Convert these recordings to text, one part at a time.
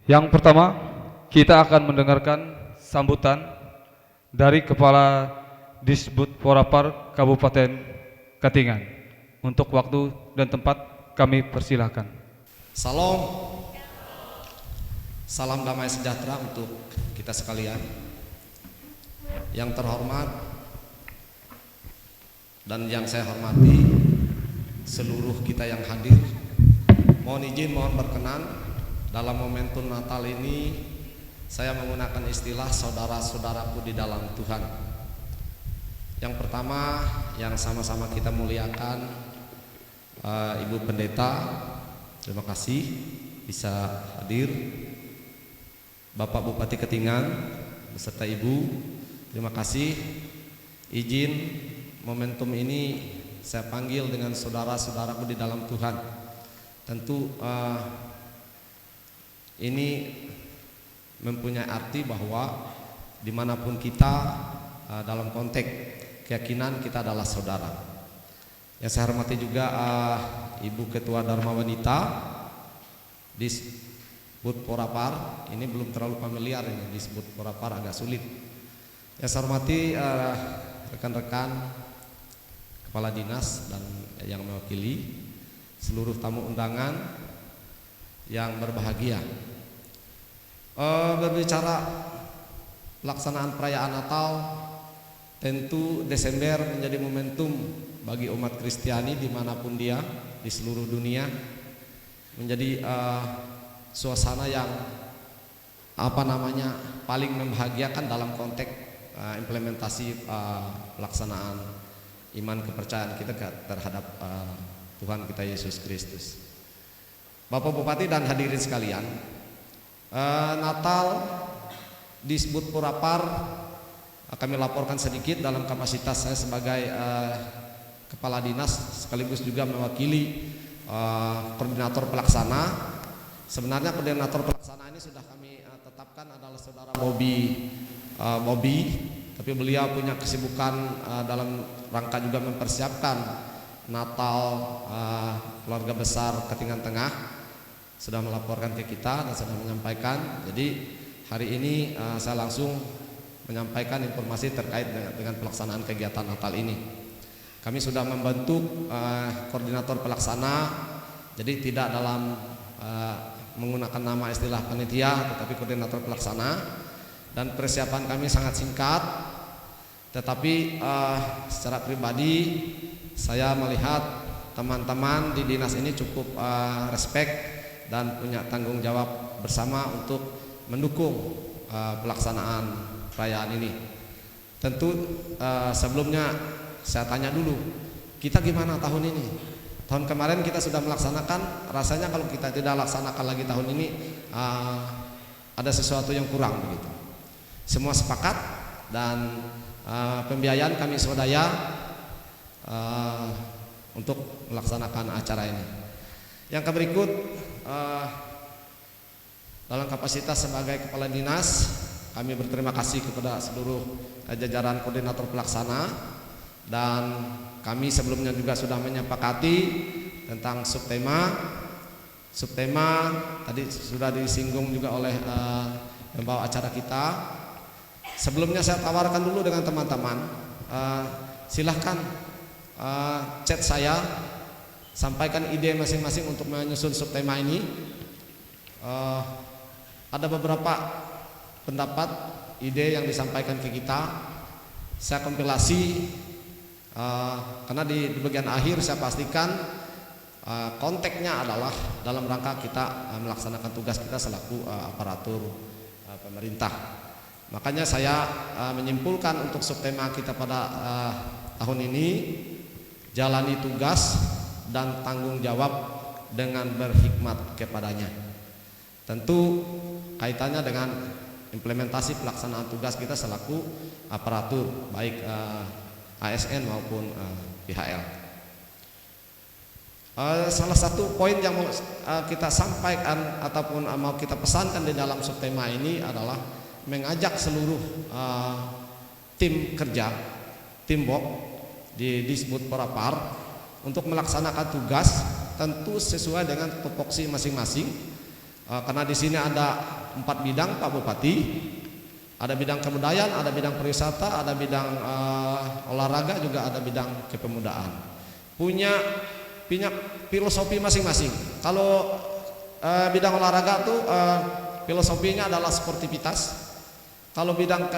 Yang pertama, kita akan mendengarkan sambutan dari Kepala Disbud Porapar Kabupaten Katingan. Untuk waktu dan tempat kami persilahkan. Salam, salam damai sejahtera untuk kita sekalian. Yang terhormat dan yang saya hormati seluruh kita yang hadir, mohon izin, mohon berkenan dalam momentum Natal ini saya menggunakan istilah saudara-saudaraku di dalam Tuhan. Yang pertama yang sama-sama kita muliakan Ibu Pendeta, terima kasih bisa hadir. Bapak Bupati Katingan beserta Ibu, terima kasih. Izin momentum ini saya panggil dengan saudara-saudaraku di dalam Tuhan. Tentu ini mempunyai arti bahwa dimanapun kita dalam konteks keyakinan kita adalah saudara. Yang saya hormati juga Ibu Ketua Dharma Wanita disebut Porapar. Ini belum terlalu familiar, ini disebut Porapar agak sulit. Yang saya hormati rekan-rekan kepala dinas dan yang mewakili seluruh tamu undangan yang berbahagia. Berbicara pelaksanaan perayaan Natal, tentu Desember menjadi momentum bagi umat Kristiani dimanapun dia di seluruh dunia, menjadi suasana yang paling membahagiakan dalam konteks implementasi pelaksanaan iman kepercayaan kita terhadap Tuhan kita Yesus Kristus. Bapak Bupati dan hadirin sekalian, Natal disebut Porapar kami laporkan sedikit dalam kapasitas saya sebagai kepala dinas sekaligus juga mewakili koordinator pelaksana. Sebenarnya koordinator pelaksana ini sudah kami tetapkan adalah saudara Bobby, tapi beliau punya kesibukan dalam rangka juga mempersiapkan Natal keluarga besar Katingan Tengah, sudah melaporkan ke kita dan sudah menyampaikan. Jadi hari ini saya langsung menyampaikan informasi terkait dengan pelaksanaan kegiatan Natal ini. Kami sudah membentuk koordinator pelaksana, jadi tidak dalam menggunakan nama istilah panitia, tetapi koordinator pelaksana. Dan persiapan kami sangat singkat, tetapi secara pribadi saya melihat teman-teman di dinas ini cukup respect dan punya tanggung jawab bersama untuk mendukung pelaksanaan perayaan ini. Tentu sebelumnya saya tanya dulu, kita gimana tahun ini? Tahun kemarin kita sudah melaksanakan, rasanya kalau kita tidak laksanakan lagi tahun ini ada sesuatu yang kurang begitu. Semua sepakat dan pembiayaan kami swadaya untuk melaksanakan acara ini. Yang berikut, dalam kapasitas sebagai kepala dinas, kami berterima kasih kepada seluruh jajaran koordinator pelaksana. Dan kami sebelumnya juga sudah menyepakati tentang subtema tadi sudah disinggung juga oleh pembawa acara kita. Sebelumnya saya tawarkan dulu dengan teman-teman, silahkan chat saya, sampaikan ide masing-masing untuk menyusun subtema ini. Ada beberapa pendapat, ide yang disampaikan ke kita, saya kompilasi. Karena di bagian akhir saya pastikan konteksnya adalah dalam rangka kita melaksanakan tugas kita selaku aparatur pemerintah. Makanya saya menyimpulkan untuk subtema kita pada tahun ini, jalani tugas dan tanggung jawab dengan berhikmat kepadanya. Tentu kaitannya dengan implementasi pelaksanaan tugas kita selaku aparatur baik ASN maupun PHL. Salah satu poin yang mau kita sampaikan ataupun mau kita pesankan di dalam subtema ini adalah mengajak seluruh tim kerja, timbok di Disbud Porapar untuk melaksanakan tugas tentu sesuai dengan tupoksi masing-masing karena di sini ada 4 bidang Pak Bupati, ada bidang kebudayaan, ada bidang pariwisata, ada bidang olahraga, juga ada bidang kepemudaan. Punya filosofi masing-masing. Kalau bidang olahraga tuh filosofinya adalah sportivitas. Kalau bidang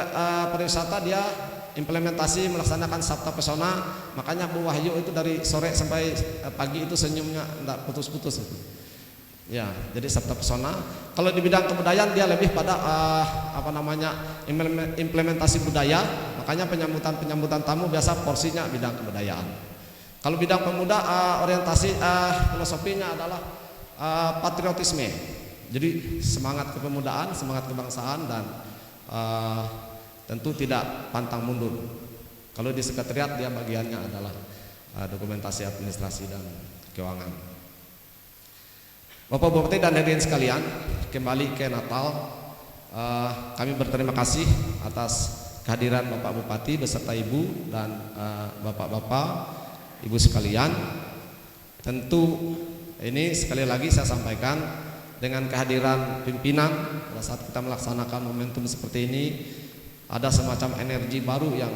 pariwisata dia implementasi melaksanakan sabta pesona. Makanya Bu Wahyu itu dari sore sampai pagi itu senyumnya enggak putus-putus. Ya, jadi sabta pesona. Kalau di bidang kebudayaan dia lebih pada implementasi budaya. Makanya penyambutan tamu biasa porsinya bidang kebudayaan. Kalau bidang pemuda orientasi filosofinya adalah patriotisme. Jadi semangat kepemudaan, semangat kebangsaan, dan tentu tidak pantang mundur. Kalau di sekretariat dia bagiannya adalah dokumentasi administrasi dan keuangan. Bapak Bupati dan hadirin sekalian, kembali ke Natal, kami berterima kasih atas kehadiran Bapak Bupati beserta Ibu dan Bapak-bapak, Ibu sekalian. Tentu ini sekali lagi saya sampaikan, dengan kehadiran pimpinan pada saat kita melaksanakan momentum seperti ini, ada semacam energi baru yang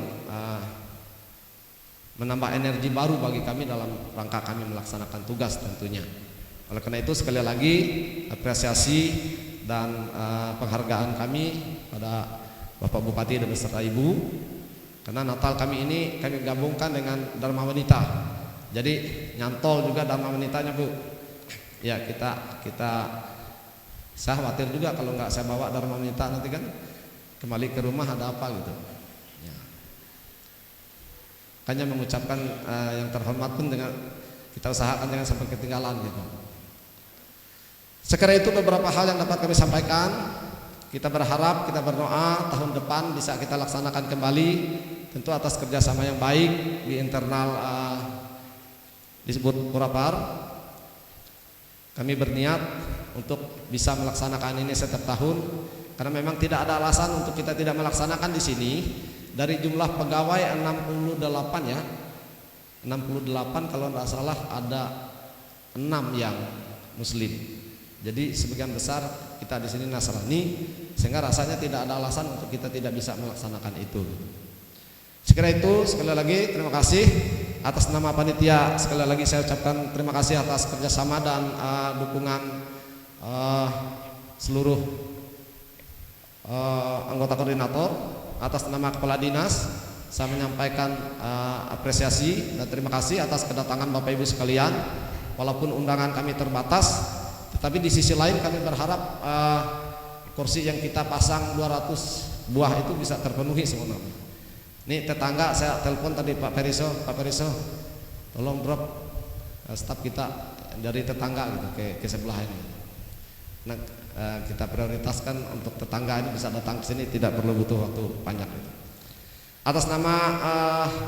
menambah energi baru bagi kami dalam rangka kami melaksanakan tugas tentunya. Oleh karena itu sekali lagi apresiasi dan penghargaan kami pada Bapak Bupati dan beserta Ibu, karena Natal kami ini kami gabungkan dengan Dharma Wanita. Jadi nyantol juga Dharma Wanitanya, Bu. Ya, saya khawatir juga kalau nggak saya bawa Dharma Wanita nanti kan kembali ke rumah ada apa gitu. Ya. Hanya mengucapkan yang terhormat pun dengan kita usahakan jangan sampai ketinggalan gitu. Sekira itu beberapa hal yang dapat kami sampaikan. Kita berharap, kita berdoa tahun depan bisa kita laksanakan kembali, tentu atas kerjasama yang baik di internal Disbud Purapar. Kami berniat untuk bisa melaksanakan ini setiap tahun, karena memang tidak ada alasan untuk kita tidak melaksanakan di sini. Dari jumlah pegawai 68 ya, 68 kalau tidak salah ada 6 yang Muslim. Jadi sebagian besar kita di sini Nasrani, sehingga rasanya tidak ada alasan untuk kita tidak bisa melaksanakan itu. Sekira itu, sekali lagi terima kasih atas nama panitia. Sekali lagi saya ucapkan terima kasih atas kerjasama dan dukungan seluruh anggota koordinator. Atas nama kepala dinas saya menyampaikan apresiasi dan terima kasih atas kedatangan Bapak Ibu sekalian. Walaupun undangan kami terbatas, tetapi di sisi lain kami berharap kursi yang kita pasang 200 buah itu bisa terpenuhi semua. Ini tetangga saya telepon tadi Pak Periso, tolong drop staf kita dari tetangga gitu ke sebelah ini. Nah, kita prioritaskan untuk tetangga ini bisa datang ke sini, tidak perlu butuh waktu panjang gitu. Atas nama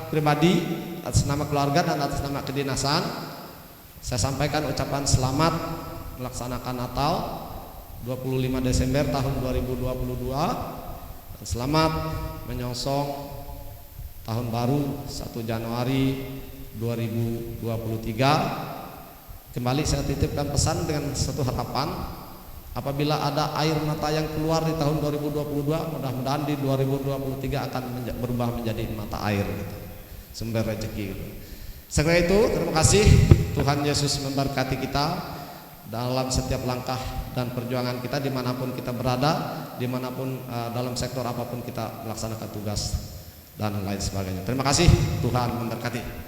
pribadi, atas nama keluarga dan atas nama kedinasan, saya sampaikan ucapan selamat melaksanakan Natal 25 Desember tahun 2022 dan selamat menyongsong tahun baru 1 Januari 2023. Kembali saya titipkan pesan dengan satu harapan, apabila ada air mata yang keluar di tahun 2022, mudah-mudahan di 2023 akan berubah menjadi mata air gitu, sumber rezeki gitu. Sekali itu terima kasih, Tuhan Yesus memberkati kita dalam setiap langkah dan perjuangan kita, dimanapun kita berada, dimanapun dalam sektor apapun kita melaksanakan tugas dan lain sebagainya. Terima kasih, Tuhan memberkati.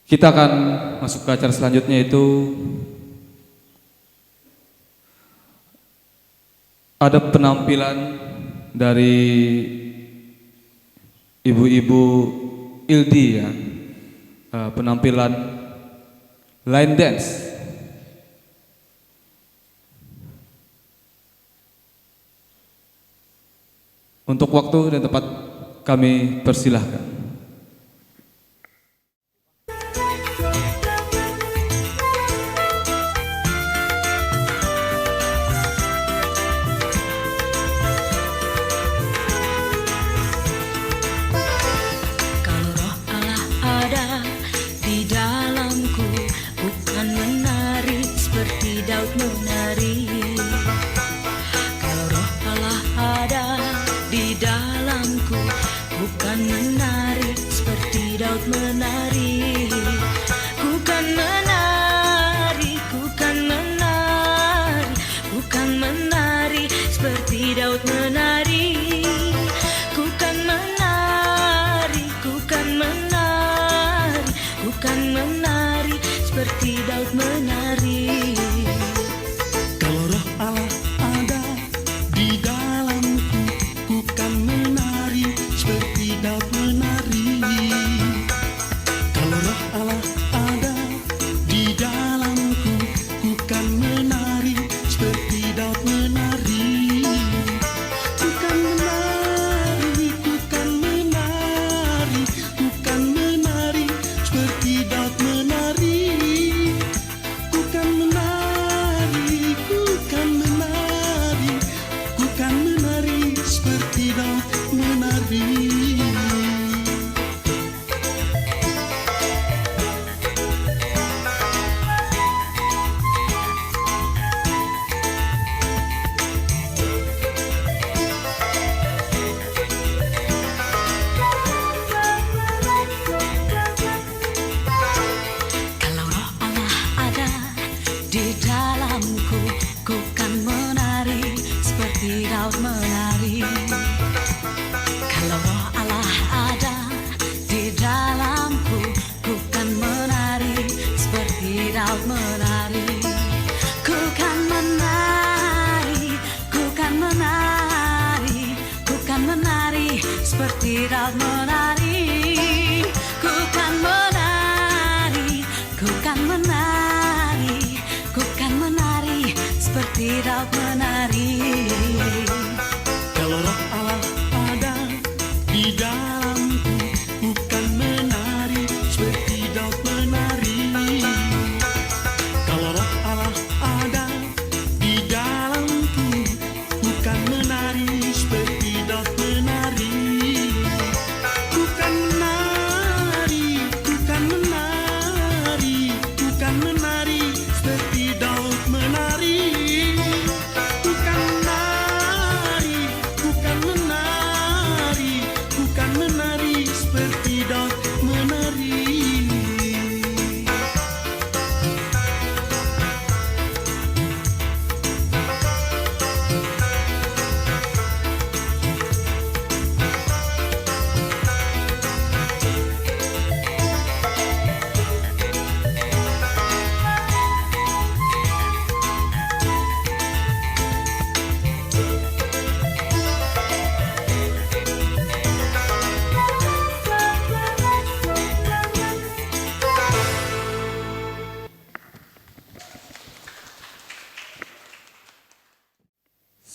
Kita akan masuk ke acara selanjutnya, yaitu ada penampilan dari ibu-ibu Ildi ya, penampilan line dance. Untuk waktu dan tempat kami persilahkan.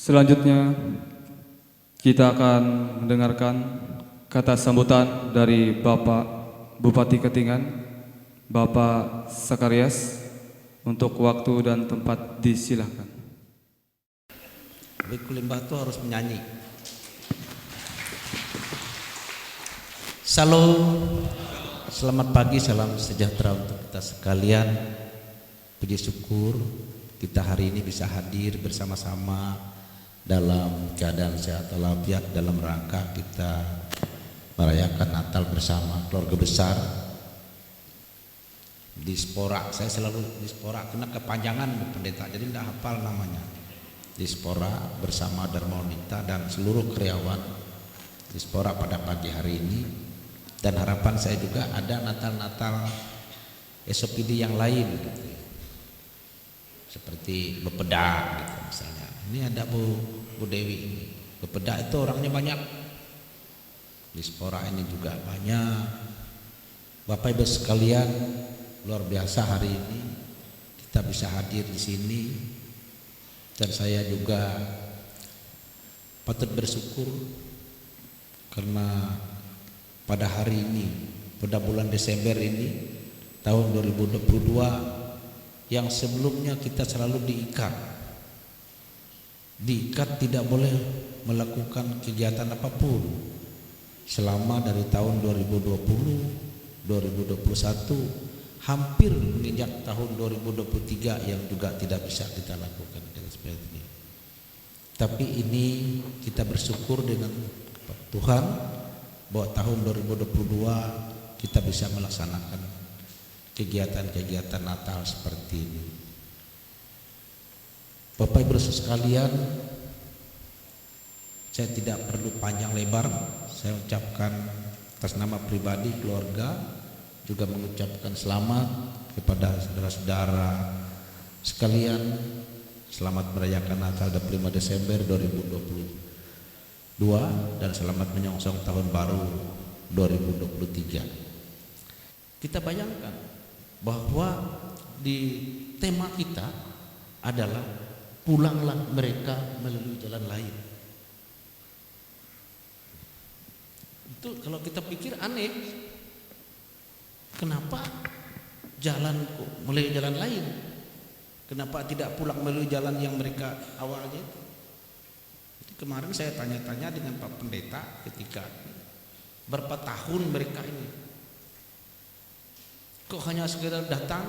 Selanjutnya kita akan mendengarkan kata sambutan dari Bapak Bupati Katingan, Bapak Sakarias. Untuk waktu dan tempat disilahkan. Bikul Limbah itu harus menyanyi. Salam, selamat pagi, salam sejahtera untuk kita sekalian. Puji syukur kita hari ini bisa hadir bersama-sama dalam keadaan sehat walafiat dalam rangka kita merayakan Natal bersama keluarga besar. Dispora, saya selalu dispora kena kepanjangan Bu Pendeta, jadi tidak hafal namanya. Dispora bersama Darmonita dan seluruh karyawan Dispora pada pagi hari ini, dan harapan saya juga ada Natal-Natal SOPD yang lain gitu ya. Seperti bepeda gitu misalnya. Ini ada Bu Dewi ini. Bepeda itu orangnya banyak. Dispora ini juga banyak. Bapak Ibu sekalian, luar biasa hari ini kita bisa hadir di sini, dan saya juga patut bersyukur karena pada hari ini, pada bulan Desember ini tahun 2022, yang sebelumnya kita selalu diikat tidak boleh melakukan kegiatan apapun selama dari tahun 2020, 2021 hampir menginjak tahun 2023 yang juga tidak bisa kita lakukan seperti ini. Tapi ini kita bersyukur dengan Tuhan bahwa tahun 2022 kita bisa melaksanakan kegiatan-kegiatan Natal seperti ini. Bapak Ibu sekalian, saya tidak perlu panjang lebar, saya ucapkan atas nama pribadi keluarga, juga mengucapkan selamat kepada saudara-saudara sekalian. Selamat merayakan Natal 25 Desember 2022 dan selamat menyongsong tahun baru 2023. Kita bayangkan bahwa di tema kita adalah pulanglah mereka melalui jalan lain. Itu kalau kita pikir aneh, kenapa jalan kok melalui jalan lain? Kenapa tidak pulang melalui jalan yang mereka awalnya itu? Jadi kemarin saya tanya-tanya dengan Pak Pendeta ketika berapa tahun mereka ini, kok hanya sekedar datang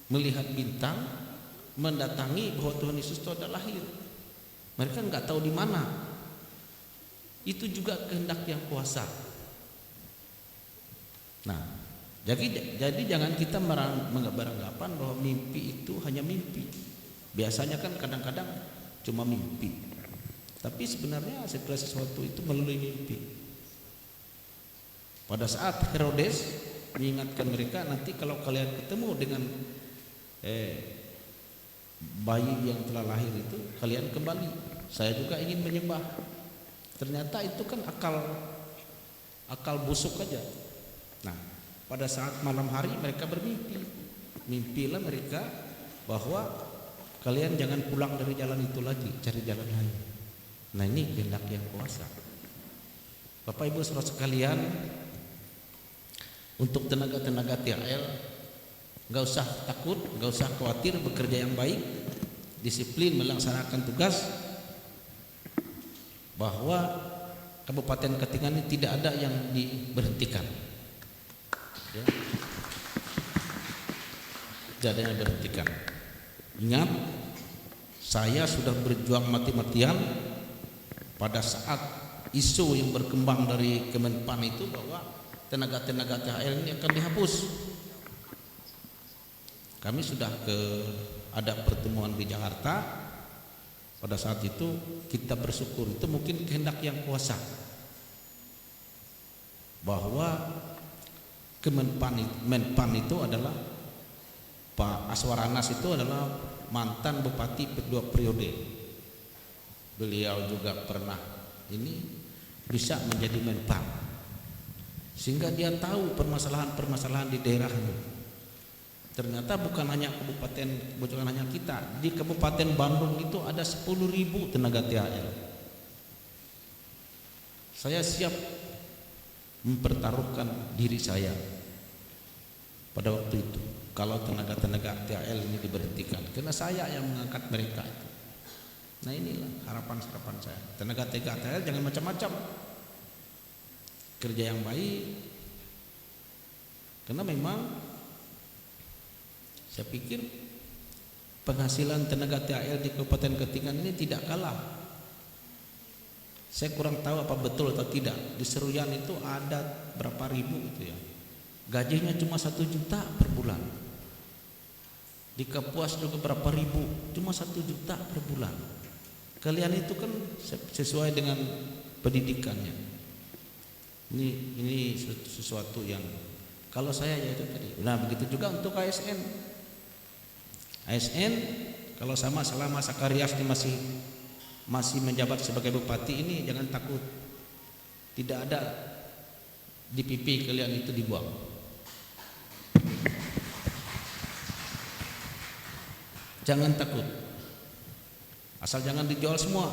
melihat bintang, mendatangi bahwa Tuhan Yesus itu ada lahir. Mereka nggak tahu di mana. Itu juga kehendak yang kuasa. Nah, jadi jangan kita beranggapan bahwa mimpi itu hanya mimpi. Biasanya kan kadang-kadang cuma mimpi. Tapi sebenarnya segala sesuatu itu melalui mimpi. Pada saat Herodes mengingatkan mereka, nanti kalau kalian ketemu dengan bayi yang telah lahir itu, kalian kembali. Saya juga ingin menyembah. Ternyata itu kan akal busuk aja. Nah, pada saat malam hari mereka bermimpi. Mimpilah mereka bahwa kalian jangan pulang dari jalan itu lagi, cari jalan lain. Nah, ini kehendak yang kuasa. Bapak Ibu saudara sekalian, untuk tenaga-tenaga THL, gak usah takut, gak usah khawatir, bekerja yang baik, disiplin melaksanakan tugas, bahwa Kabupaten Katingan ini tidak ada yang diberhentikan, ya. Tidak ada yang diberhentikan. Ingat, saya sudah berjuang mati-matian pada saat isu yang berkembang dari Kemenpan itu bahwa tenaga-tenaga THL ini akan dihapus. Kami sudah ada pertemuan di Jakarta. Pada saat itu kita bersyukur, itu mungkin kehendak yang kuasa, bahwa Menpan itu adalah Pak Aswaranas itu adalah mantan bupati kedua periode. Beliau juga pernah ini bisa menjadi Menpan, sehingga dia tahu permasalahan-permasalahan di daerahnya. Ternyata bukan hanya kita, di Kabupaten Bandung itu ada 10.000 tenaga THL. Saya siap mempertaruhkan diri saya pada waktu itu kalau tenaga-tenaga THL ini diberhentikan, karena saya yang mengangkat mereka itu. Nah, inilah harapan-harapan saya. Tenaga THL jangan macam-macam, kerja yang baik, karena memang saya pikir penghasilan tenaga THL di Kabupaten Katingan ini tidak kalah. Saya kurang tahu apa betul atau tidak. Di Seruyan itu ada berapa ribu itu ya. Gajinya cuma 1 juta per bulan. Di Kapuas juga berapa ribu, cuma 1 juta per bulan. Kalian itu kan sesuai dengan pendidikannya. Ini sesuatu yang Kalau saya ya itu tadi. Nah begitu juga untuk ASN. ASN kalau sama selama Sakarias ini masih menjabat sebagai bupati ini jangan takut. Tidak ada di pipi kalian itu dibuang. Jangan takut. Asal jangan dijual semua.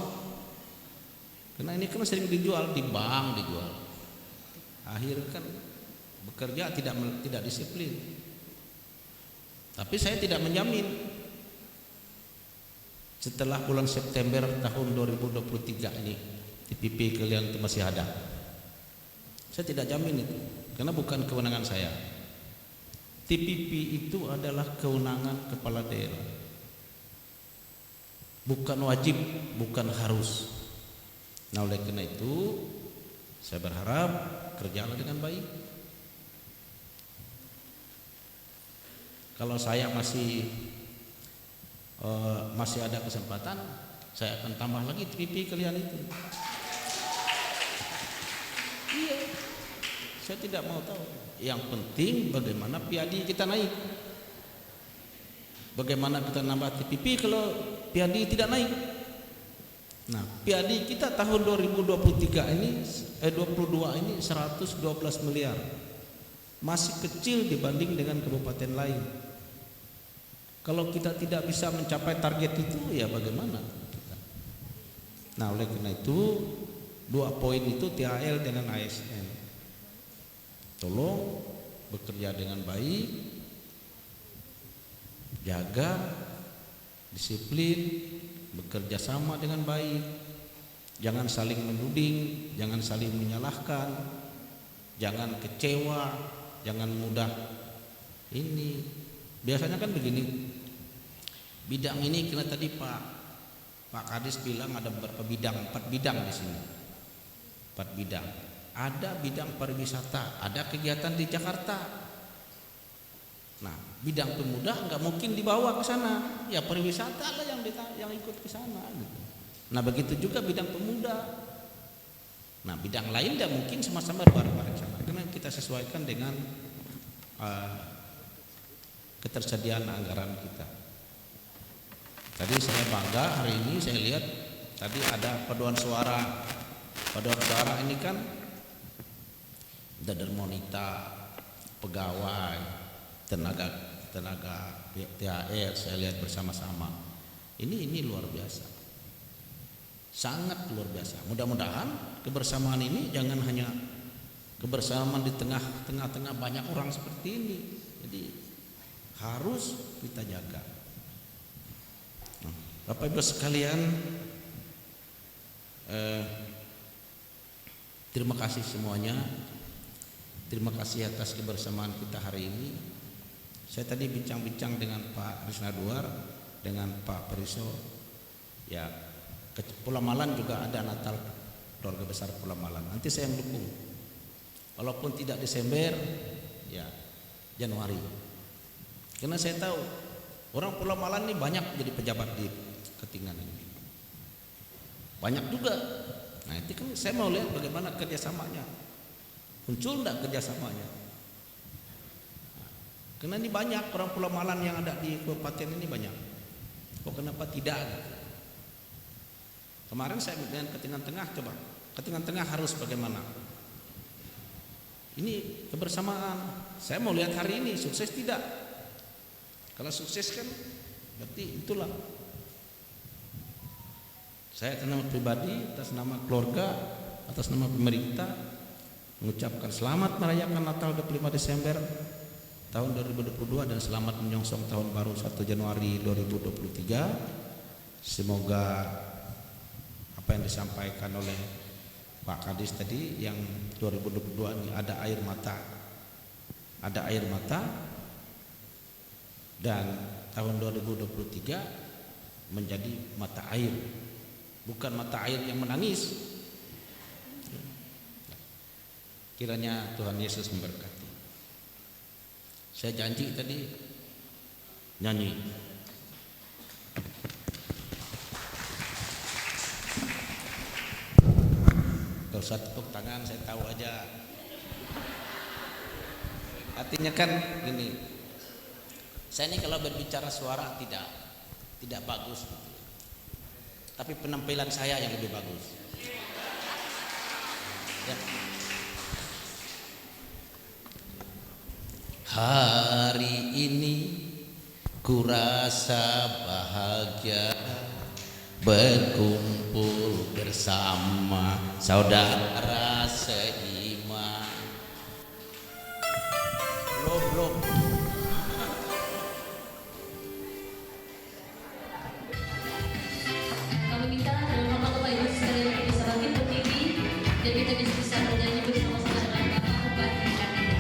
Karena ini kan sering dijual di bank dijual. Akhir kan bekerja tidak disiplin. Tapi saya tidak menjamin setelah bulan September tahun 2023 ini TPP kalian itu masih ada. Saya tidak jamin itu karena bukan kewenangan saya. TPP itu adalah kewenangan kepala daerah. Bukan wajib, bukan harus. Nah oleh karena itu saya berharap kerjalah dengan baik. Kalau saya masih ada kesempatan, saya akan tambah lagi TPP kalian itu. Iya, saya tidak mau tahu. Yang penting bagaimana PAD kita naik. Bagaimana kita nambah TPP kalau PAD tidak naik. Nah, PAD kita tahun 2023 ini 22 ini 112 miliar. Masih kecil dibanding dengan kabupaten lain. Kalau kita tidak bisa mencapai target itu ya bagaimana kita? Nah, oleh karena itu 2 poin itu THL dengan ASN. Tolong bekerja dengan baik, jaga disiplin, bekerja sama dengan baik, jangan saling menuding, jangan saling menyalahkan, jangan kecewa, jangan mudah ini. Biasanya kan begini, bidang ini karena tadi Pak Kadis bilang ada beberapa bidang, 4 bidang di sini, 4 bidang. Ada bidang pariwisata, ada kegiatan di Jakarta. Nah, bidang pemuda nggak mungkin dibawa ke sana, ya pariwisata lah yang ikut ke sana. Gitu. Nah, begitu juga bidang pemuda. Nah, bidang lain tidak mungkin sama-sama bareng-bareng sana, karena kita sesuaikan dengan ketersediaan anggaran kita. Tadi saya bangga hari ini saya lihat tadi ada paduan suara. Paduan suara ini kan dari monita, pegawai, tenaga THR saya lihat bersama-sama. Ini luar biasa. Sangat luar biasa. Mudah-mudahan kebersamaan ini jangan hanya kebersamaan di tengah-tengah banyak orang seperti ini. Jadi harus kita jaga. Bapak Ibu sekalian, terima kasih semuanya. Terima kasih atas kebersamaan kita hari ini. Saya tadi bincang-bincang dengan Pak Risna Duar, dengan Pak Periso. Ya, ke Pulau Malan juga ada Natal keluarga besar Pulau Malan. Nanti saya yang dukung. Walaupun tidak Desember, ya Januari. Karena saya tahu orang Pulau Malan ini banyak jadi pejabat di Ketingan ini. Banyak juga. Nah, itu kan saya mau lihat bagaimana kerjasamanya. Muncul enggak kerjasamanya? Karena ini banyak orang Pulau Malan yang ada di kabupaten ini banyak. Kok kenapa tidak? Kemarin saya dengan Ketingan Tengah, coba Ketingan Tengah harus bagaimana? Ini kebersamaan. Saya mau lihat hari ini sukses tidak? Kalau sukses kan berarti itulah. Saya atas nama pribadi, atas nama keluarga, atas nama pemerintah mengucapkan selamat merayakan Natal 25 Desember tahun 2022 dan selamat menyongsong tahun baru 1 Januari 2023. Semoga apa yang disampaikan oleh Pak Kadis tadi yang 2022 ini ada air mata. Ada air mata dan tahun 2023 menjadi mata air. Bukan mata air yang menangis. Kiranya Tuhan Yesus memberkati. Saya janji tadi nyanyi. Gak usah tepuk tangan, saya tahu aja. Artinya kan ini, saya ini kalau berbicara suara tidak bagus gitu. Tapi penampilan saya yang lebih bagus. Ya. Hari ini kurasa bahagia berkumpul bersama saudara seiman. Belum. Kami minta dalam nama Bapak Ibu sekalian bisa bangkit berdiri dan kita bisa bernyanyi bersama-sama dengan Bapak Bupati Jakarta.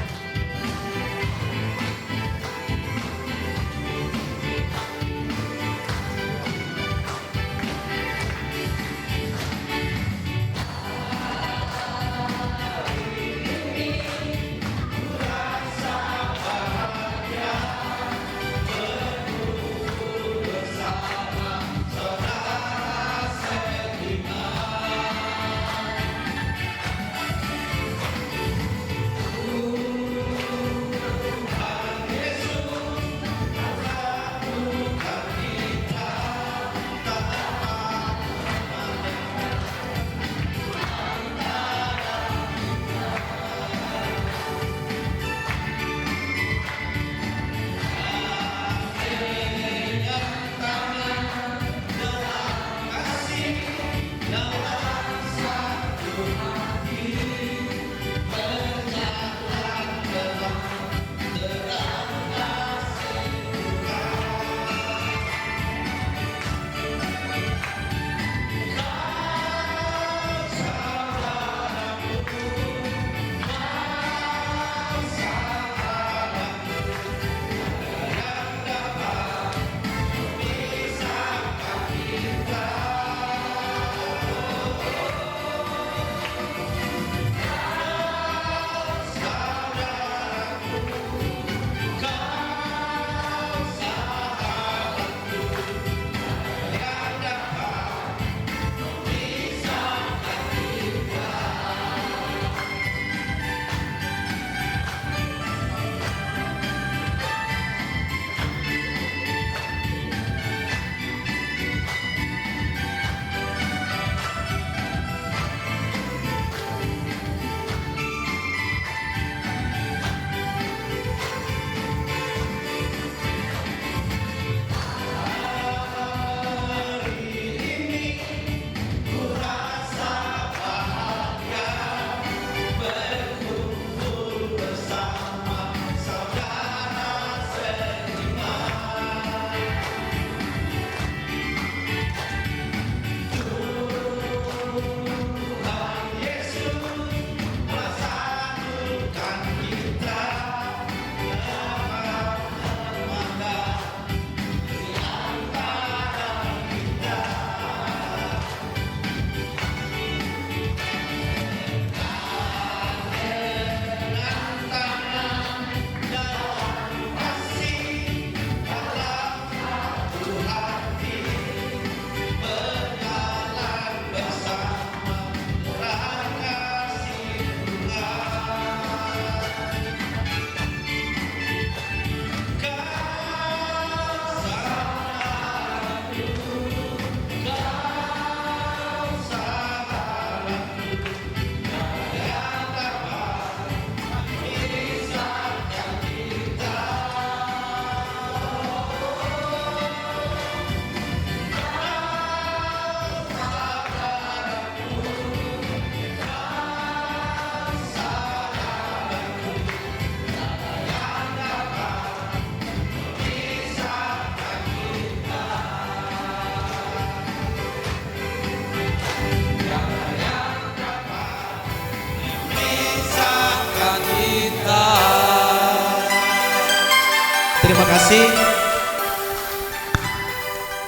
Terima kasih.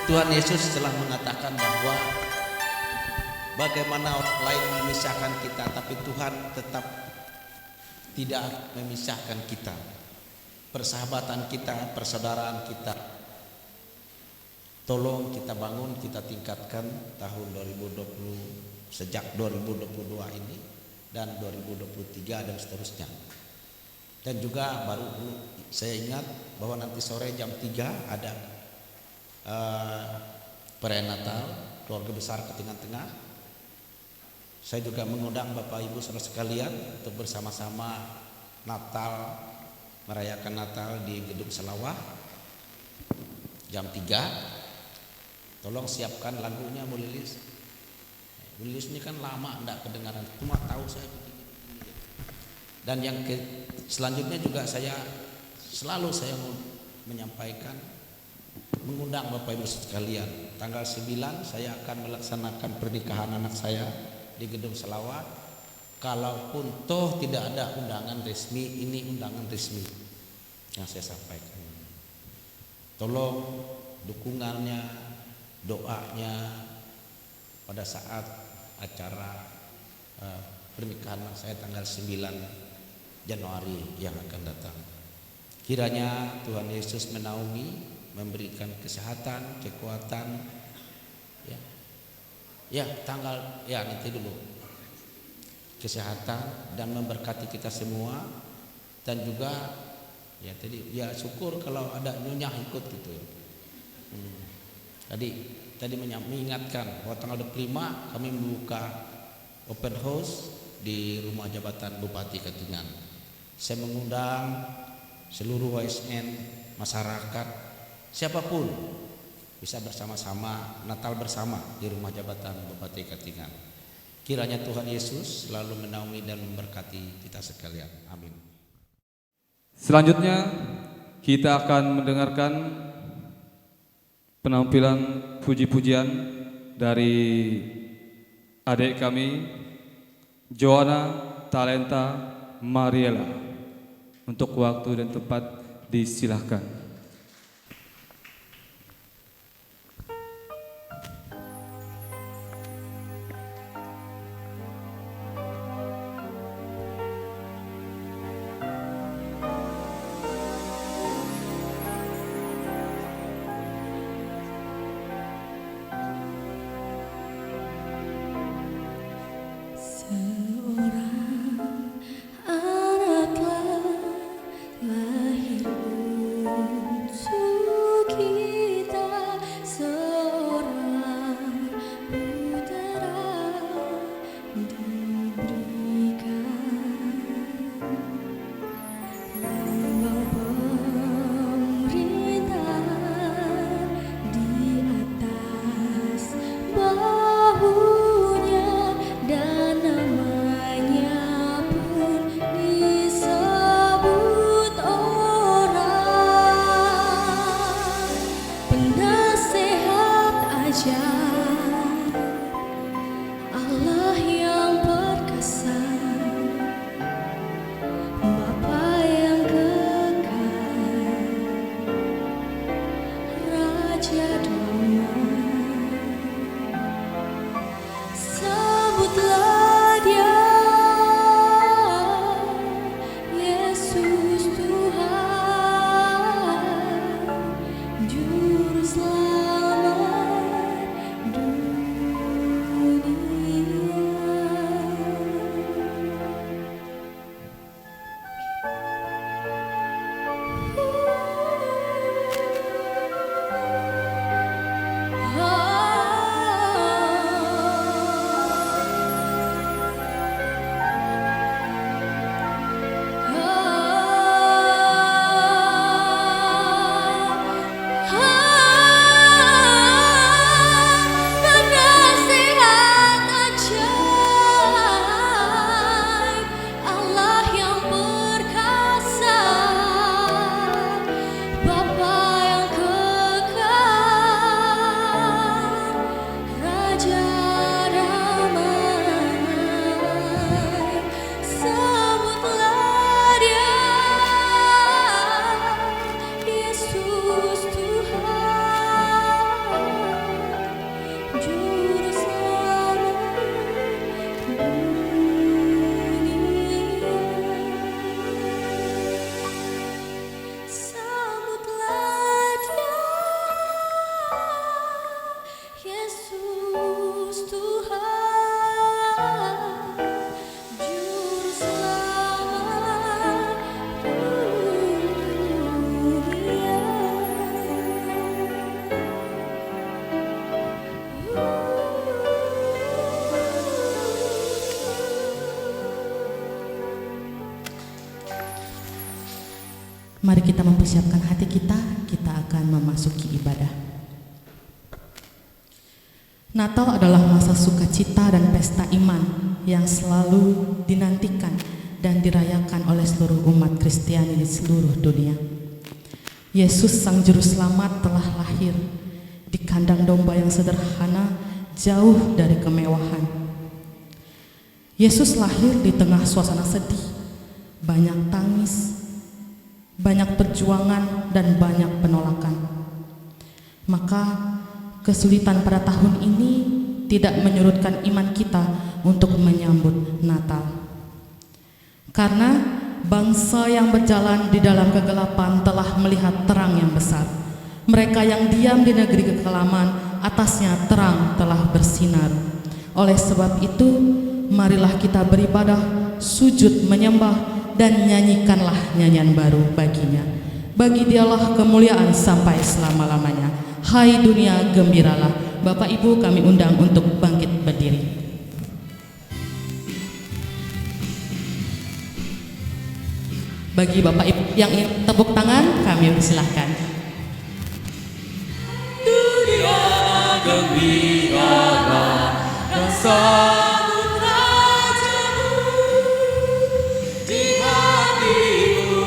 Tuhan Yesus telah mengatakan bahwa bagaimana orang lain memisahkan kita, tapi Tuhan tetap tidak memisahkan kita. Persahabatan kita, persaudaraan kita, tolong kita bangun, kita tingkatkan tahun 2020, sejak 2022 ini dan 2023 dan seterusnya. Dan juga baru saya ingat bahwa nanti sore jam 3 ada perayaan Natal keluarga besar Katingan Tengah. Saya juga mengundang Bapak Ibu saudara sekalian untuk bersama-sama Natal, merayakan Natal di Gedung Selawah jam 3. Tolong siapkan lagunya Bu Lilis. Bu Lilis ini kan lama enggak kedengaran, cuma tahu saya begini. Dan yang selanjutnya juga saya selalu menyampaikan, mengundang Bapak Ibu sekalian, tanggal 9 saya akan melaksanakan pernikahan anak saya di Gedung Selawah. Kalaupun toh tidak ada undangan resmi, ini undangan resmi yang saya sampaikan. Tolong dukungannya, doanya pada saat acara pernikahan anak saya tanggal 9 Januari yang akan datang. Kiranya Tuhan Yesus menaungi, memberikan kesehatan, kekuatan, nanti dulu kesehatan dan memberkati kita semua. Dan juga syukur kalau ada nyonya ikut gitu. Tadi mengingatkan bahwa tanggal 25 kami membuka open house di rumah jabatan Bupati Katingan. Saya mengundang seluruh WSN, masyarakat, siapapun bisa bersama-sama Natal bersama di rumah jabatan Bupati Katingan. Kiranya Tuhan Yesus selalu menaungi dan memberkati kita sekalian. Amin. Selanjutnya kita akan mendengarkan penampilan puji-pujian dari adik kami Joanna Talenta Mariela. Untuk waktu dan tempat disilahkan. Mari kita mempersiapkan hati kita, kita akan memasuki ibadah. Natal adalah masa sukacita dan pesta iman yang selalu dinantikan dan dirayakan oleh seluruh umat Kristiani di seluruh dunia. Yesus Sang Juru Selamat telah lahir di kandang domba yang sederhana, jauh dari kemewahan. Yesus lahir di tengah suasana sedih, banyak tangis, banyak perjuangan, dan banyak penolakan. Maka kesulitan pada tahun ini tidak menyurutkan iman kita untuk menyambut Natal. Karena bangsa yang berjalan di dalam kegelapan telah melihat terang yang besar. Mereka yang diam di negeri kekelaman, atasnya terang telah bersinar. Oleh sebab itu, marilah kita beribadah, sujud menyembah, dan nyanyikanlah nyanyian baru baginya. Bagi Dialah kemuliaan sampai selama-lamanya. Hai dunia, gembiralah. Bapak Ibu kami undang untuk bangkit berdiri. Bagi Bapak Ibu yang ingin tepuk tangan, kami persilahkan. Dunia gembiralah dan sambut Raja-Mu. Di hatimu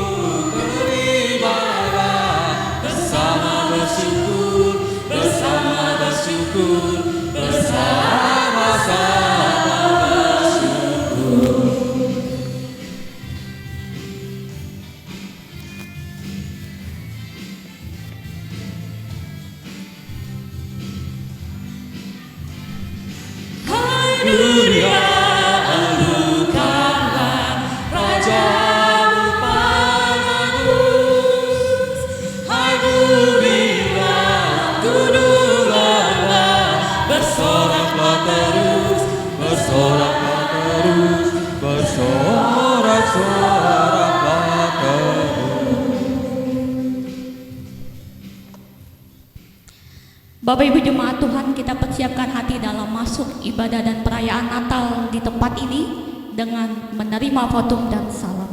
terimalah bersama bersyukur, bersama-sama bersyukur. Dunia alukanlah Raja-Mu Parangus. Hai bumilah, gunung-gununglah, bersoraklah terus, bersoraklah terus, bersorak-soraklah terus. Bapak Ibu Jemaat Tuhan, kita persiapkan hati dalam masuk ibadah dan perayaan Natal di tempat ini dengan menerima votum dan salam.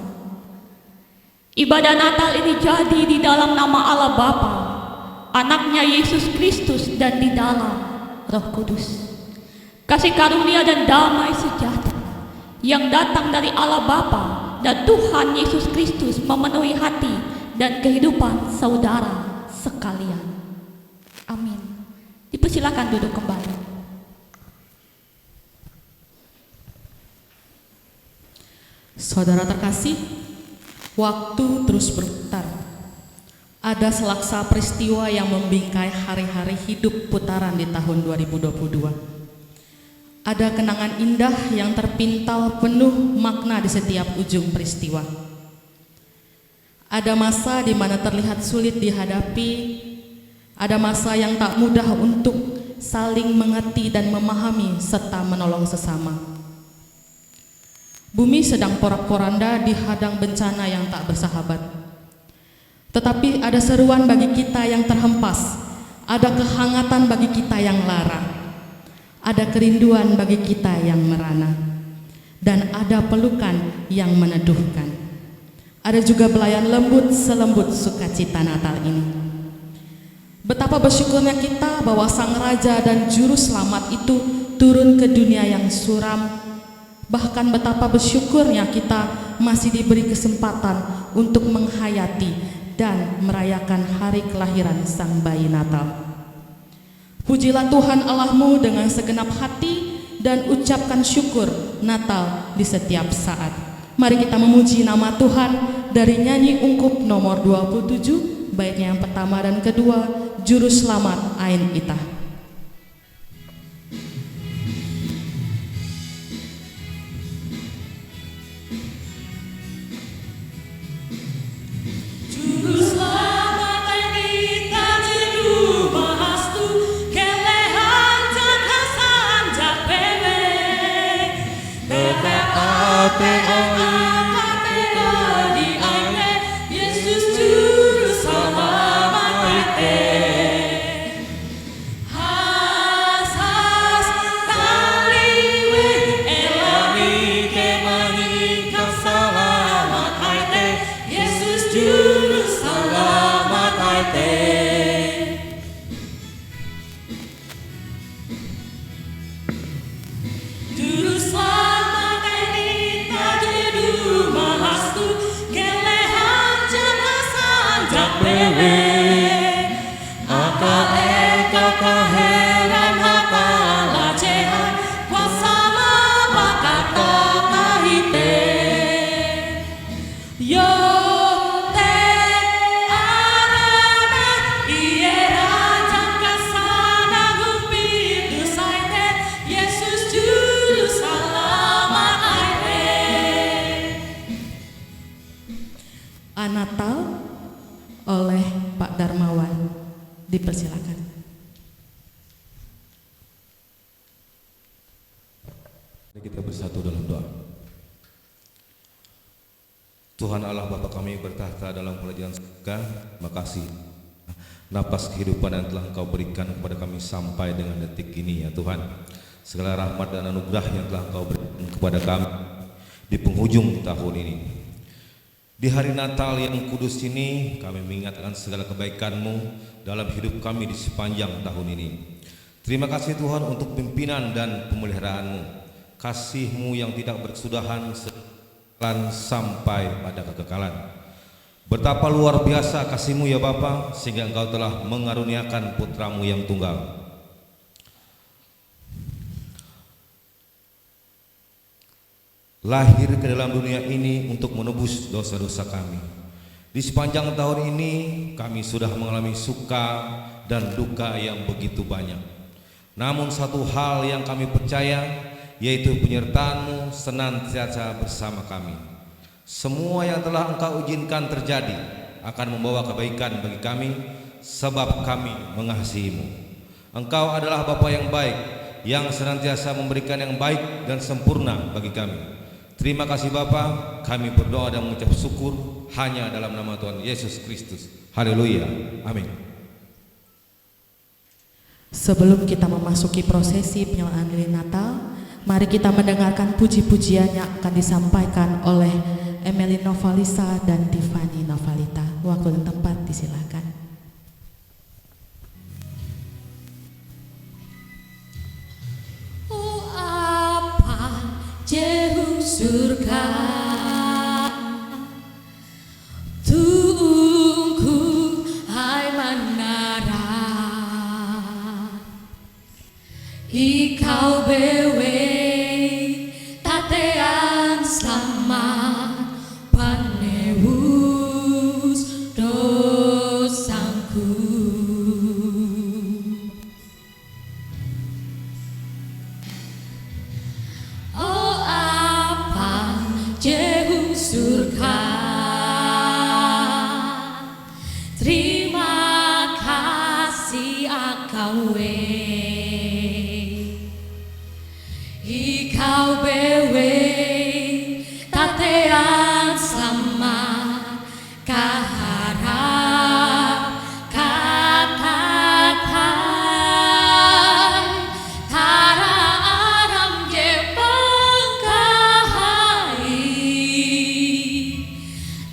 Ibadah Natal ini jadi di dalam nama Allah Bapa, Anaknya Yesus Kristus, dan di dalam Roh Kudus. Kasih karunia dan damai sejahtera yang datang dari Allah Bapa dan Tuhan Yesus Kristus memenuhi hati dan kehidupan saudara sekalian. Amin. Dipersilakan duduk kembali. Saudara terkasih, waktu terus berputar. Ada selaksa peristiwa yang membingkai hari-hari hidup putaran di tahun 2022. Ada kenangan indah yang terpintal penuh makna di setiap ujung peristiwa. Ada masa di mana terlihat sulit dihadapi. Ada masa yang tak mudah untuk saling mengerti dan memahami serta menolong sesama. Bumi sedang porak-poranda dihadang bencana yang tak bersahabat. Tetapi ada seruan bagi kita yang terhempas, ada kehangatan bagi kita yang lara, ada kerinduan bagi kita yang merana, dan ada pelukan yang meneduhkan. Ada juga belayan lembut selembut sukacita Natal ini. Betapa bersyukurnya kita bahwa Sang Raja dan Juru Selamat itu turun ke dunia yang suram. Bahkan betapa bersyukurnya kita masih diberi kesempatan untuk menghayati dan merayakan hari kelahiran Sang Bayi Natal. Pujilah Tuhan Allahmu dengan segenap hati dan ucapkan syukur Natal di setiap saat. Mari kita memuji nama Tuhan dari nyanyi ungkup nomor 27, baitnya yang pertama dan kedua, Juru Selamat Ain Itah. Juru Selamat Ain Itah Jiru Mahastu Kelehan Jakasan Jakpele di Aine Yesus Juru Selamat Aite. wewe akaeka kaheran hakala cehan wasama bakata kahite yo te arana iera jangkasana gumpidu saite Yesus juru selamat aire. Natal oleh Pak Darmawan. Dipersilakan. Mari kita bersatu dalam doa. Tuhan Allah Bapa kami bertahta dalam kerajaan surga, makasih napas kehidupan yang telah Engkau berikan kepada kami sampai dengan detik ini ya Tuhan. Segala rahmat dan anugerah yang telah Engkau berikan kepada kami di penghujung tahun ini. Di hari Natal yang kudus ini kami mengingatkan segala kebaikan-Mu dalam hidup kami di sepanjang tahun ini. Terima kasih Tuhan untuk pimpinan dan pemeliharaan-Mu, kasih-Mu yang tidak berkesudahan sampai pada kekekalan. Betapa luar biasa kasih-Mu ya Bapa, sehingga Engkau telah mengaruniakan putra-Mu yang tunggal. Lahir ke dalam dunia ini untuk menebus dosa-dosa kami. Di sepanjang tahun ini kami sudah mengalami suka dan duka yang begitu banyak. Namun satu hal yang kami percaya, yaitu penyertaan-Mu senantiasa bersama kami. Semua yang telah Engkau izinkan terjadi akan membawa kebaikan bagi kami, sebab kami mengasihi-Mu. Engkau adalah Bapa yang baik, yang senantiasa memberikan yang baik dan sempurna bagi kami. Terima kasih Bapa, kami berdoa dan mengucap syukur hanya dalam nama Tuhan Yesus Kristus. Haleluya, amin. Sebelum kita memasuki prosesi penyalahan lilin Natal, mari kita mendengarkan puji-pujian yang akan disampaikan oleh Emily Novalisa dan Tiffany Novalita. Waktu dan tempat disilakan. Jauh surga tunggu hai menara ikau bewe tatean selamat panewus dosangku. Jauh surga, terima kasih akau ikau bewe tatean selamat kaharap katakan tara aram je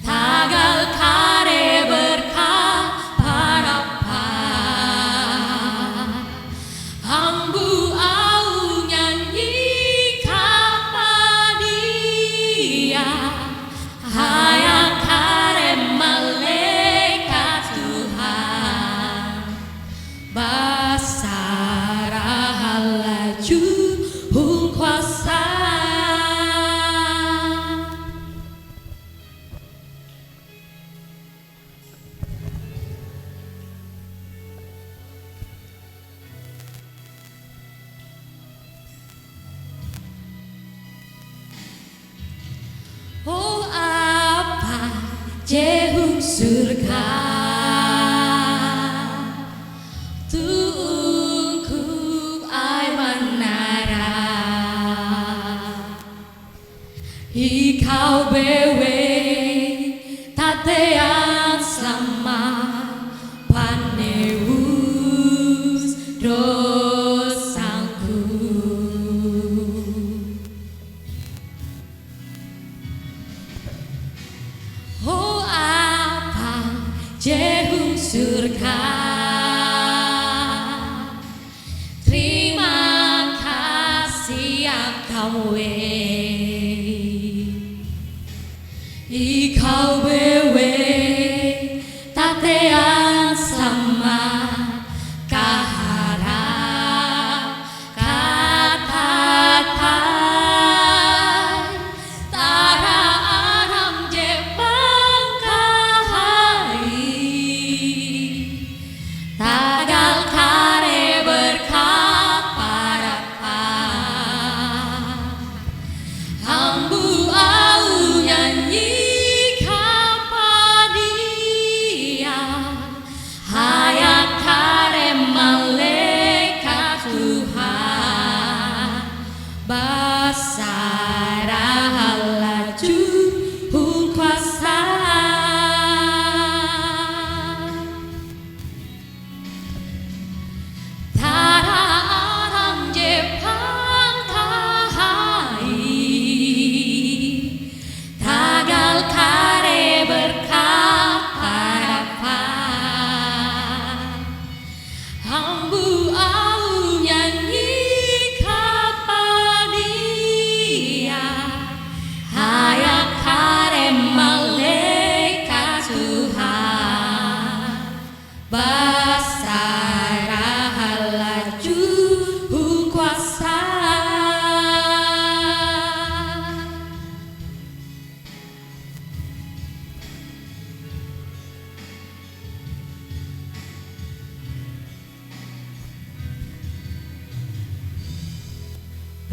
tagal kare berkah parapan ambu au nyanyi kapadia hayang kare malaikat Tuhan basara halaju hung kuasa. Oh apa jauh surga tunggu ai menara ikau bewe tatean selamat panewus dosangku. Oh apa jauh surga, terima kasih akau ikau bewe tatean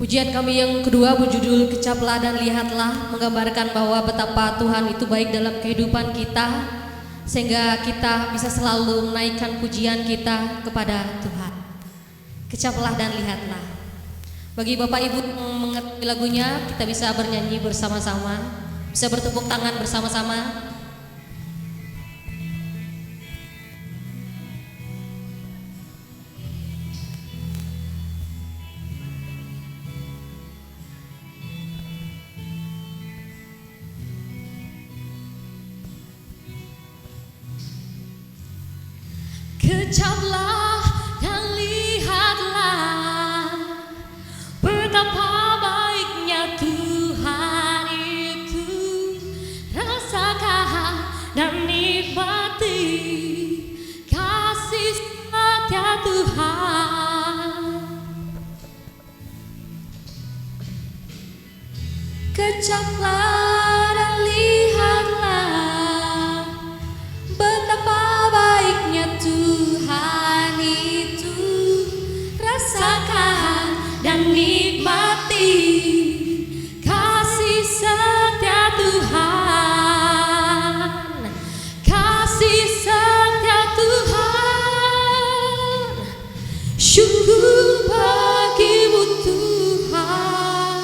Pujian kami yang kedua berjudul Kecaplah dan Lihatlah, menggambarkan bahwa betapa Tuhan itu baik dalam kehidupan kita, sehingga kita bisa selalu menaikkan pujian kita kepada Tuhan. Kecaplah dan lihatlah. Bagi Bapak Ibu yang mengerti lagunya, kita bisa bernyanyi bersama-sama, bisa bertepuk tangan bersama-sama. Kecaplah dan lihatlah betapa baiknya Tuhan itu. Rasakan dan nikmati kasih setia Tuhan. Kecaplah dan lihatlah betapa baiknya Tuhan itu. Rasakan dan nikmati kasih setia Tuhan. Kasih setia Tuhan. Syukur bagimu Tuhan.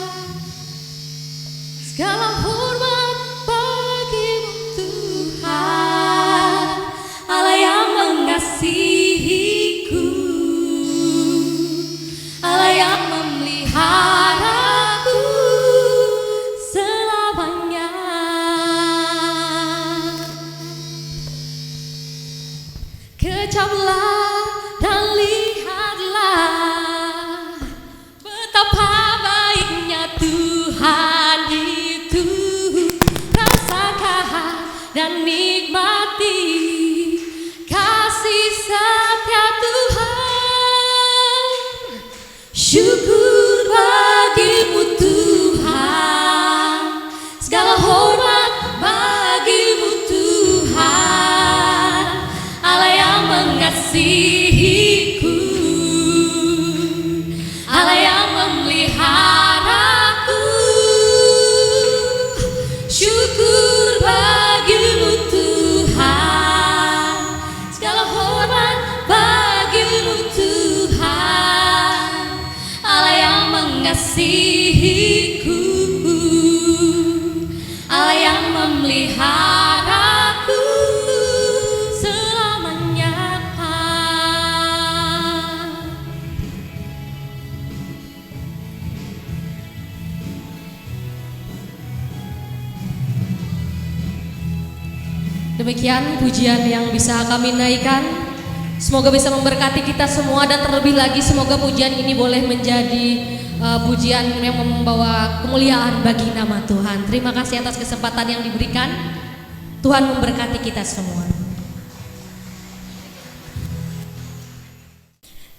Segala hormat bagimu Tuhan, Allah yang mengasihiku, Allah yang memeliharaku selamanya. Kecaplah dan lihatlah betapa baiknya Tuhan itu. Rasakan dan nikmati kasih setia Tuhan. Syukur bagimu Tuhan. Segala hormat bagimu Tuhan, Allah yang mengasihiku, Allah yang memeliharaku. Syukur bagimu Tuhan. Segala hormat bagimu Tuhan, Allah yang mengasihiku, Allah yang memeliharaku selamanya. Demikian pujian yang bisa kami naikkan. Semoga bisa memberkati kita semua, dan terlebih lagi semoga pujian ini boleh menjadi pujian yang membawa kemuliaan bagi nama Tuhan. Terima kasih atas kesempatan yang diberikan. Tuhan memberkati kita semua.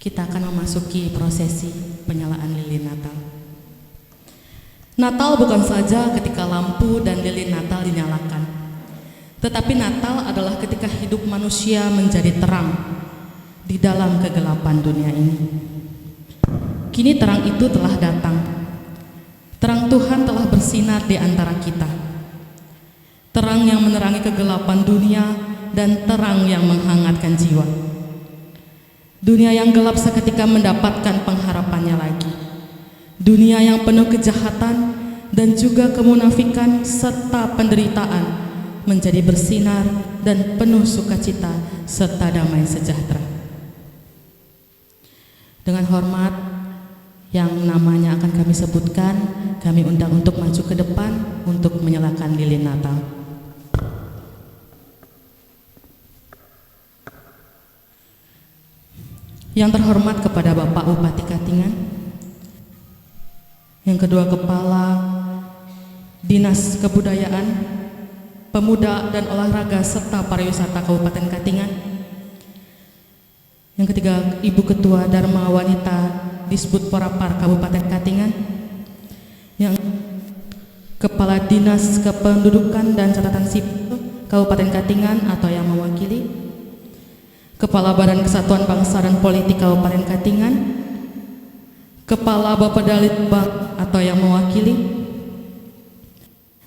Kita akan memasuki prosesi penyalaan lilin Natal. Natal bukan saja ketika lampu dan lilin Natal dinyalakan, tetapi Natal adalah ketika hidup manusia menjadi terang di dalam kegelapan dunia ini. Kini terang itu telah datang. Terang Tuhan telah bersinar di antara kita. Terang yang menerangi kegelapan dunia dan terang yang menghangatkan jiwa. Dunia yang gelap seketika mendapatkan pengharapannya lagi. Dunia yang penuh kejahatan dan juga kemunafikan serta penderitaan menjadi bersinar dan penuh sukacita serta damai sejahtera. Dengan hormat yang namanya akan kami sebutkan, kami undang untuk maju ke depan untuk menyalakan lilin Natal. Yang terhormat kepada Bapak Bupati Katingan, yang kedua Kepala Dinas Kebudayaan, Pemuda dan Olahraga serta Pariwisata Kabupaten Katingan, yang ketiga Ibu Ketua Dharma Wanita Disbud Porapar Kabupaten Katingan, yang Kepala Dinas Kependudukan dan Catatan Sipil Kabupaten Katingan atau yang mewakili, Kepala Badan Kesatuan Bangsa dan Politik Kabupaten Katingan, Kepala Bapedalitbang atau yang mewakili,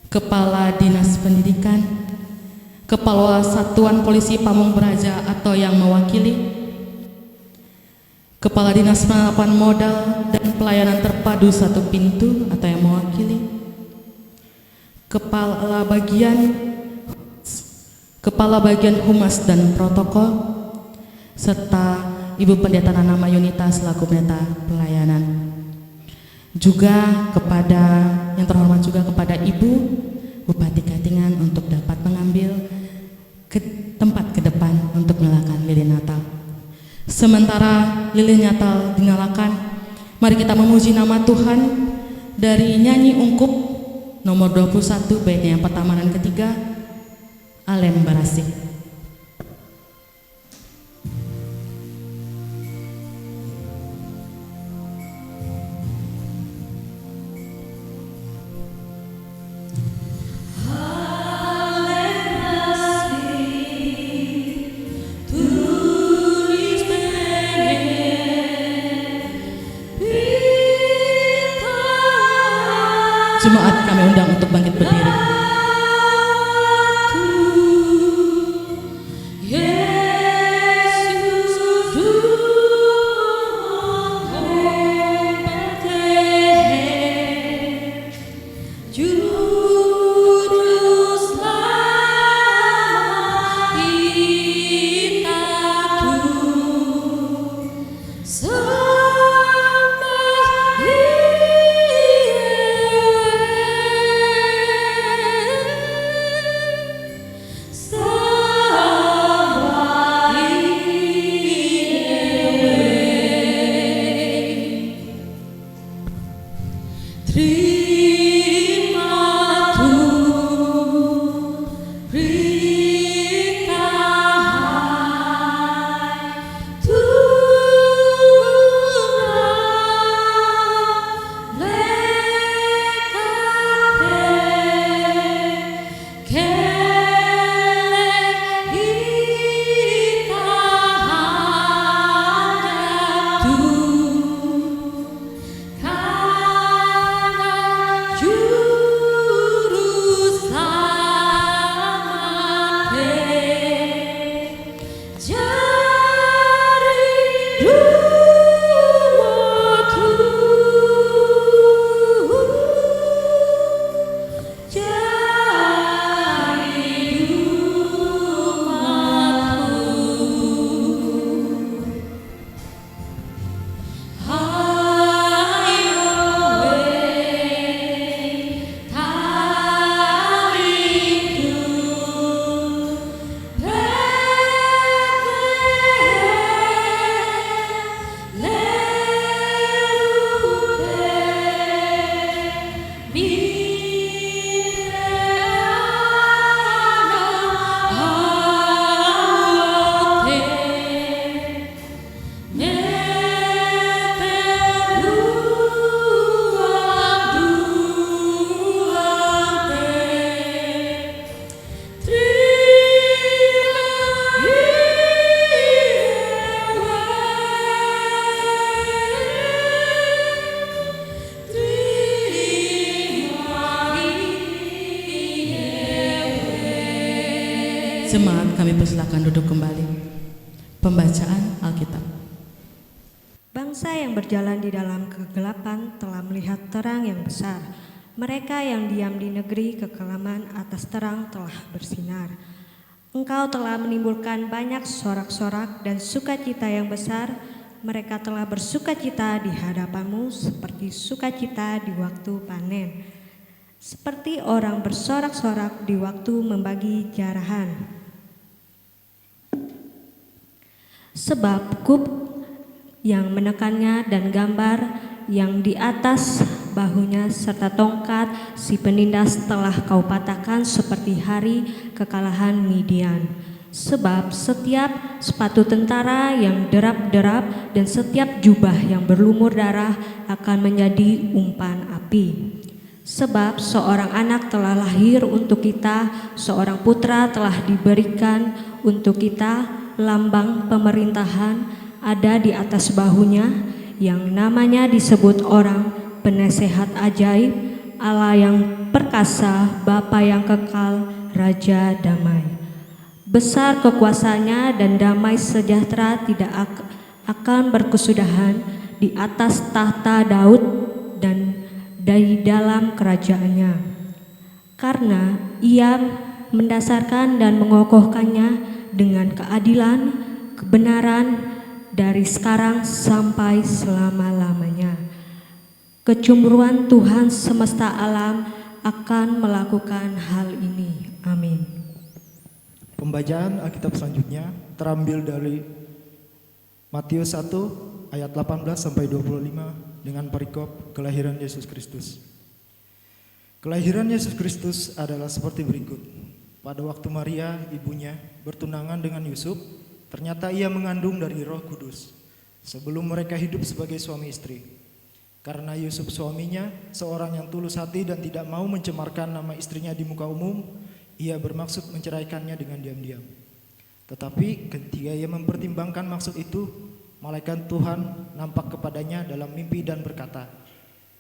Kepala Dinas Pendidikan, Kepala Satuan Polisi Pamung Praja atau yang mewakili, Kepala Dinas Penerapan Modal dan Pelayanan Terpadu Satu Pintu atau yang mewakili, Kepala Bagian Humas dan Protokol, serta Ibu Pendeta Nama Yunita selaku pendeta pelayanan. Juga kepada yang terhormat juga kepada Ibu Bupati Katingan untuk dapat mengambil tempat ke depan untuk menyalakan lilin Natal. Sementara lilin Natal dinyalakan, mari kita memuji nama Tuhan dari nyanyi ungkup nomor 21 baitnya yang pertama dan ketiga, Alem Barasih. Jemaat kami undang untuk bangkit berdiri. Jemaat kami persilakan duduk kembali. Pembacaan Alkitab. Bangsa yang berjalan di dalam kegelapan telah melihat terang yang besar. Mereka yang diam di negeri kekelaman atas terang telah bersinar. Engkau telah menimbulkan banyak sorak-sorak dan sukacita yang besar. Mereka telah bersukacita di hadapanmu seperti sukacita di waktu panen. Seperti orang bersorak-sorak di waktu membagi jarahan. Sebab kup yang menekannya dan gambar yang di atas bahunya serta tongkat si penindas telah kau patahkan seperti hari kekalahan Midian. Sebab setiap sepatu tentara yang derap-derap dan setiap jubah yang berlumur darah akan menjadi umpan api. Sebab seorang anak telah lahir untuk kita, seorang putra telah diberikan untuk kita, lambang pemerintahan ada di atas bahunya. yang namanya disebut orang, penasehat ajaib, Allah yang perkasa, Bapa yang kekal, Raja damai. Besar kekuasaannya dan damai sejahtera tidak akan berkesudahan di atas tahta Daud dan di dalam kerajaannya. Karena ia mendasarkan dan mengokohkannya dengan keadilan, kebenaran dari sekarang sampai selama-lamanya. Kecemburuan Tuhan semesta alam akan melakukan hal ini. Amin. Pembacaan Alkitab selanjutnya terambil dari Matius 1 ayat 18 sampai 25 dengan perikop kelahiran Yesus Kristus. Kelahiran Yesus Kristus adalah seperti berikut. Pada waktu Maria, ibunya, bertunangan dengan Yusuf, ternyata ia mengandung dari Roh Kudus sebelum mereka hidup sebagai suami istri. Karena Yusuf suaminya seorang yang tulus hati dan tidak mau mencemarkan nama istrinya di muka umum, ia bermaksud menceraikannya dengan diam-diam. Tetapi ketika ia mempertimbangkan maksud itu, malaikat Tuhan nampak kepadanya dalam mimpi dan berkata,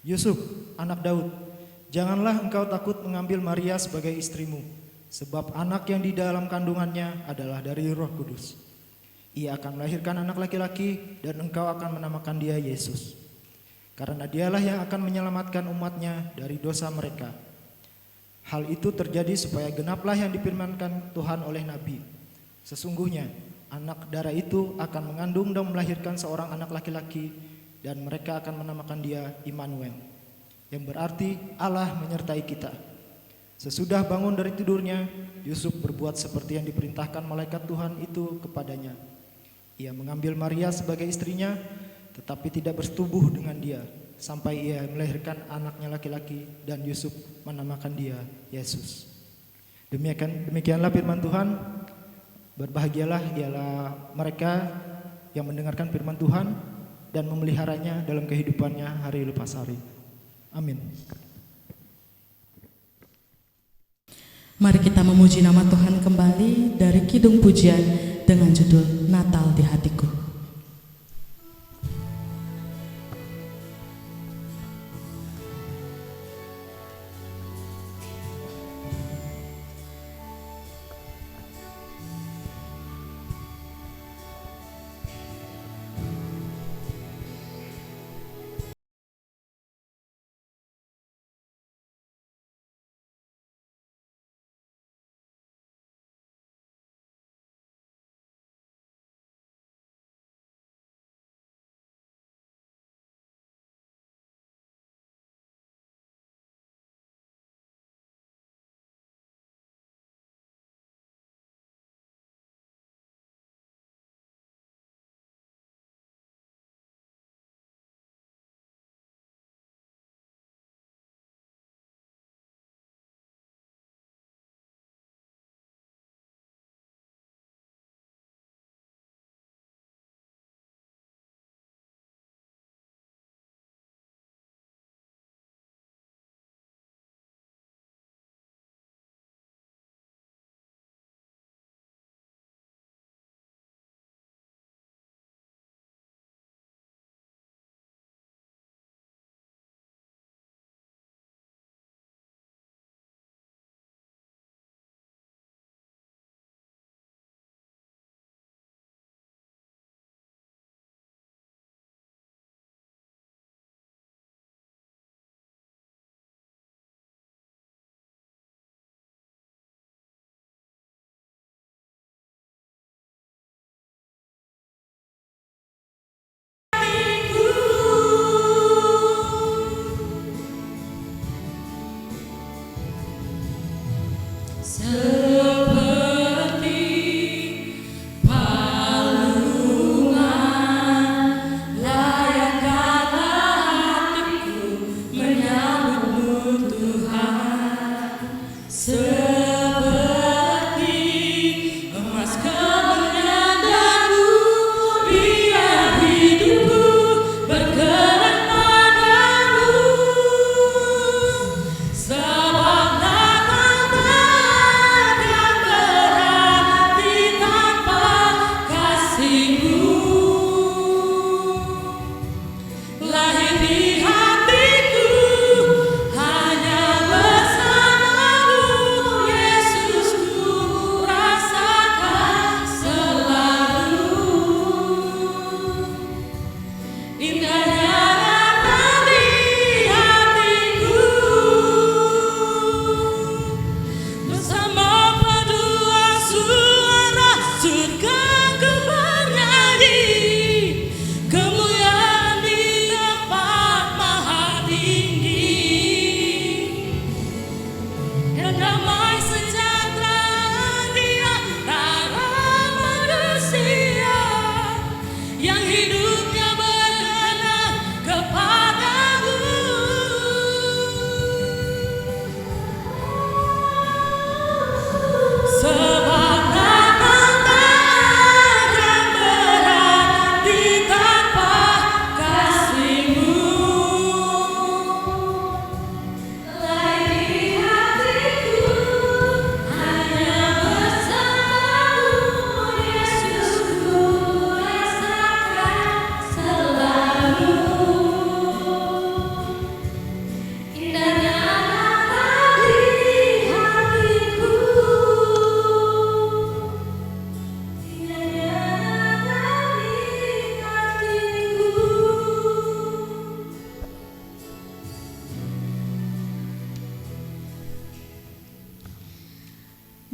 "Yusuf, anak Daud, janganlah engkau takut mengambil Maria sebagai istrimu, sebab anak yang di dalam kandungannya adalah dari Roh Kudus. Ia akan melahirkan anak laki-laki dan engkau akan menamakan dia Yesus. Karena dialah yang akan menyelamatkan umatnya dari dosa mereka." Hal itu terjadi supaya genaplah yang difirmankan Tuhan oleh Nabi. Sesungguhnya anak darah itu akan mengandung dan melahirkan seorang anak laki-laki, dan mereka akan menamakan dia Immanuel, yang berarti Allah menyertai kita. Sesudah bangun dari tidurnya, Yusuf berbuat seperti yang diperintahkan malaikat Tuhan itu kepadanya. Ia mengambil Maria sebagai istrinya, tetapi tidak bersetubuh dengan dia sampai ia melahirkan anaknya laki-laki, dan Yusuf menamakan dia Yesus. Demikianlah firman Tuhan. Berbahagialah ialah mereka yang mendengarkan firman Tuhan dan memeliharanya dalam kehidupannya hari lepas hari. Amin. Mari kita memuji nama Tuhan kembali dari kidung pujian dengan judul Natal di Hatiku.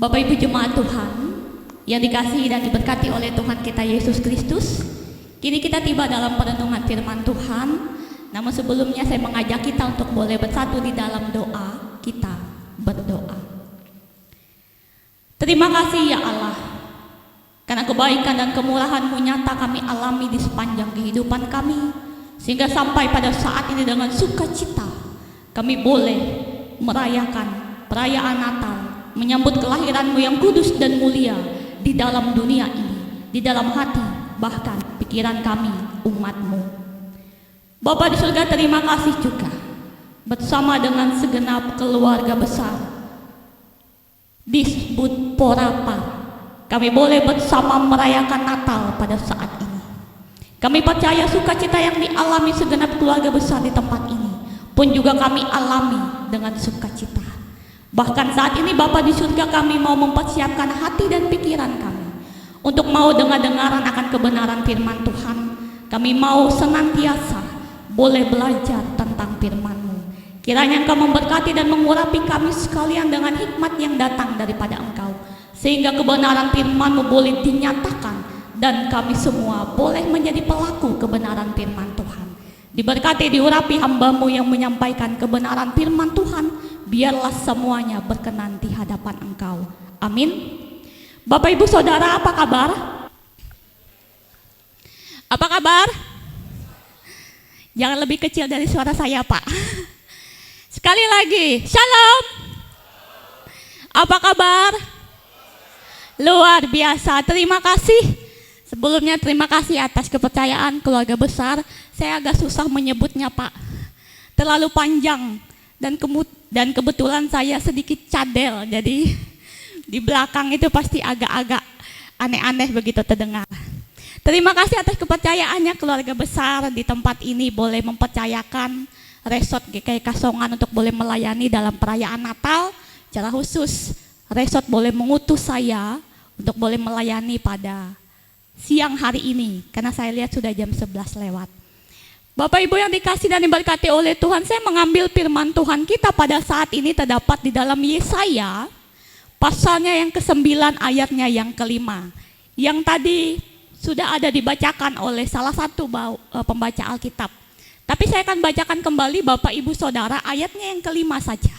Bapak Ibu jemaat Tuhan yang dikasihi dan diberkati oleh Tuhan kita Yesus Kristus, kini kita tiba dalam perenungan firman Tuhan. Namun sebelumnya saya mengajak kita untuk boleh bersatu di dalam doa. Kita berdoa. Terima kasih ya Allah, karena kebaikan dan kemurahan-Mu nyata kami alami di sepanjang kehidupan kami, sehingga sampai pada saat ini dengan sukacita kami boleh merayakan perayaan Natal, menyambut kelahiran-Mu yang kudus dan mulia di dalam dunia ini, di dalam hati, bahkan pikiran kami, umat-Mu. Bapa di surga, terima kasih juga bersama dengan segenap keluarga besar Disbud Porapar, kami boleh bersama merayakan Natal pada saat ini. Kami percaya sukacita yang dialami segenap keluarga besar di tempat ini pun juga kami alami dengan sukacita. Bahkan saat ini Bapa di surga, kami mau mempersiapkan hati dan pikiran kami untuk mau dengar-dengaran akan kebenaran firman Tuhan. Kami mau senantiasa boleh belajar tentang firman-Mu. Kiranya Engkau memberkati dan mengurapi kami sekalian dengan hikmat yang datang daripada Engkau, sehingga kebenaran firman-Mu boleh dinyatakan dan kami semua boleh menjadi pelaku kebenaran firman Tuhan. Diberkati, diurapi hamba-Mu yang menyampaikan kebenaran firman Tuhan, biarlah semuanya berkenan di hadapan Engkau. Amin. Bapak Ibu Saudara, apa kabar? Apa kabar? Jangan lebih kecil dari suara saya, Pak. Sekali lagi, Shalom. Apa kabar? Luar biasa, terima kasih. Sebelumnya terima kasih atas kepercayaan keluarga besar. Saya agak susah menyebutnya, Pak. Terlalu panjang dan kebetulan saya sedikit cadel, jadi di belakang itu pasti agak-agak aneh-aneh begitu terdengar. Terima kasih atas kepercayaannya keluarga besar di tempat ini boleh mempercayakan Resort GKI Kasongan untuk boleh melayani dalam perayaan Natal. Secara khusus Resort boleh mengutus saya untuk boleh melayani pada siang hari ini, karena saya lihat sudah jam 11 lewat. Bapak Ibu yang dikasih dan diberkati oleh Tuhan, saya mengambil firman Tuhan kita pada saat ini terdapat di dalam Yesaya pasalnya yang ke-9 ayatnya yang ke-5, yang tadi sudah ada dibacakan oleh salah satu pembaca Alkitab. Tapi saya akan bacakan kembali Bapak Ibu Saudara ayatnya yang ke-5 saja.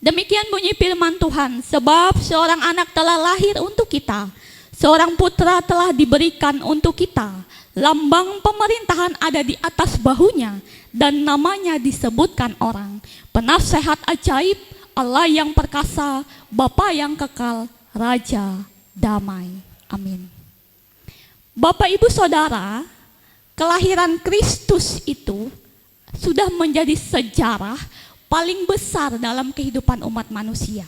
Demikian bunyi firman Tuhan, sebab seorang anak telah lahir untuk kita, seorang putra telah diberikan untuk kita, lambang pemerintahan ada di atas bahunya, dan namanya disebutkan orang, Penasehat Ajaib, Allah yang perkasa, Bapa yang kekal, Raja damai. Amin. Bapak Ibu Saudara, kelahiran Kristus itu sudah menjadi sejarah paling besar dalam kehidupan umat manusia.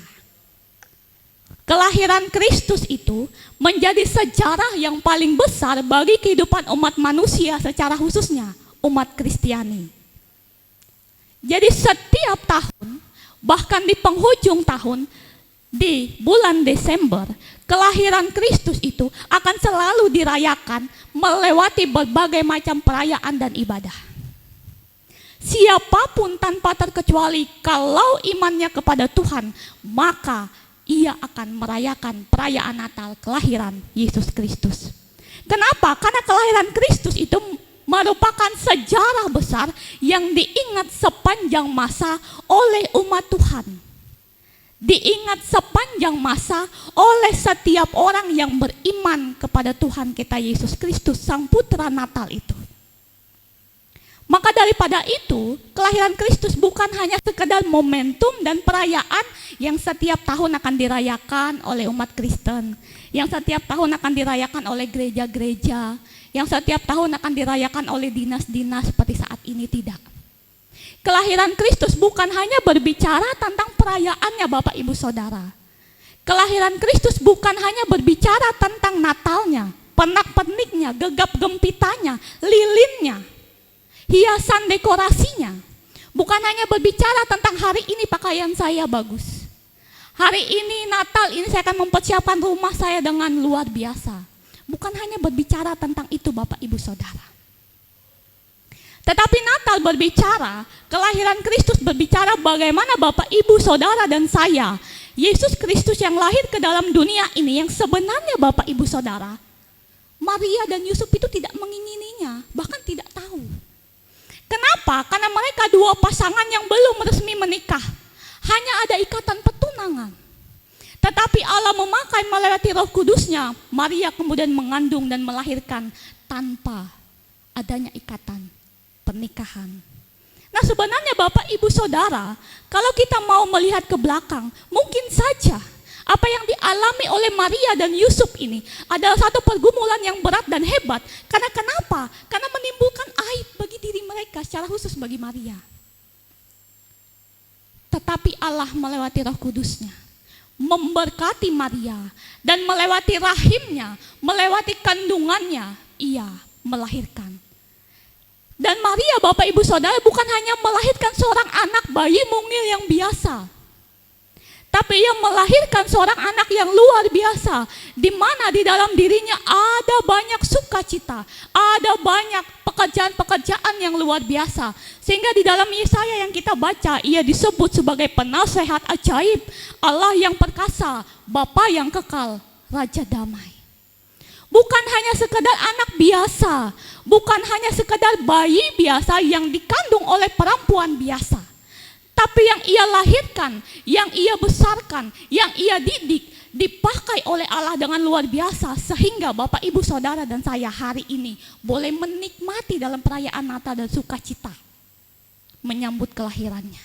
Kelahiran Kristus itu menjadi sejarah yang paling besar bagi kehidupan umat manusia, secara khususnya umat Kristiani. Jadi setiap tahun, bahkan di penghujung tahun, di bulan Desember, kelahiran Kristus itu akan selalu dirayakan melewati berbagai macam perayaan dan ibadah. Siapapun tanpa terkecuali kalau imannya kepada Tuhan, maka ia akan merayakan perayaan Natal kelahiran Yesus Kristus. Kenapa? Karena kelahiran Kristus itu merupakan sejarah besar yang diingat sepanjang masa oleh umat Tuhan. Diingat sepanjang masa oleh setiap orang yang beriman kepada Tuhan kita Yesus Kristus, Sang Putra Natal itu. Maka daripada itu, kelahiran Kristus bukan hanya sekedar momentum dan perayaan yang setiap tahun akan dirayakan oleh umat Kristen, yang setiap tahun akan dirayakan oleh gereja-gereja, yang setiap tahun akan dirayakan oleh dinas-dinas seperti saat ini, tidak. Kelahiran Kristus bukan hanya berbicara tentang perayaannya Bapak Ibu Saudara. Kelahiran Kristus bukan hanya berbicara tentang Natalnya, pernak-perniknya, gegap gempitanya, lilinnya, hiasan dekorasinya. Bukan hanya berbicara tentang hari ini pakaian saya bagus, hari ini Natal ini saya akan mempersiapkan rumah saya dengan luar biasa. Bukan hanya berbicara tentang itu Bapak Ibu Saudara. Tetapi Natal berbicara, kelahiran Kristus berbicara bagaimana Bapak Ibu Saudara dan saya Yesus Kristus yang lahir ke dalam dunia ini, yang sebenarnya Bapak Ibu Saudara, Maria dan Yusuf itu tidak mengingininya, bahkan tidak tahu. Kenapa? Karena mereka dua pasangan yang belum resmi menikah, hanya ada ikatan pertunangan. Tetapi Allah memakai melewati Roh Kudusnya, Maria kemudian mengandung dan melahirkan tanpa adanya ikatan pernikahan. Nah, sebenarnya Bapak Ibu Saudara, kalau kita mau melihat ke belakang, mungkin saja apa yang dialami oleh Maria dan Yusuf ini adalah satu pergumulan yang berat dan hebat. Karena kenapa? Karena menimbulkan aib bagi diri mereka, secara khusus bagi Maria. Tetapi Allah melewati Roh Kudusnya memberkati Maria, dan melewati rahimnya, melewati kandungannya, ia melahirkan. Dan Maria, Bapak Ibu Saudara, bukan hanya melahirkan seorang anak bayi mungil yang biasa, tapi ia melahirkan seorang anak yang luar biasa, di mana di dalam dirinya ada banyak sukacita, ada banyak pekerjaan-pekerjaan yang luar biasa. Sehingga di dalam Yesaya yang kita baca, ia disebut sebagai penasehat ajaib, Allah yang perkasa, Bapa yang kekal, Raja damai. Bukan hanya sekedar anak biasa, bukan hanya sekedar bayi biasa yang dikandung oleh perempuan biasa, tapi yang ia lahirkan, yang ia besarkan, yang ia didik, dipakai oleh Allah dengan luar biasa, sehingga Bapak Ibu Saudara dan saya hari ini boleh menikmati dalam perayaan Natal dan sukacita menyambut kelahirannya.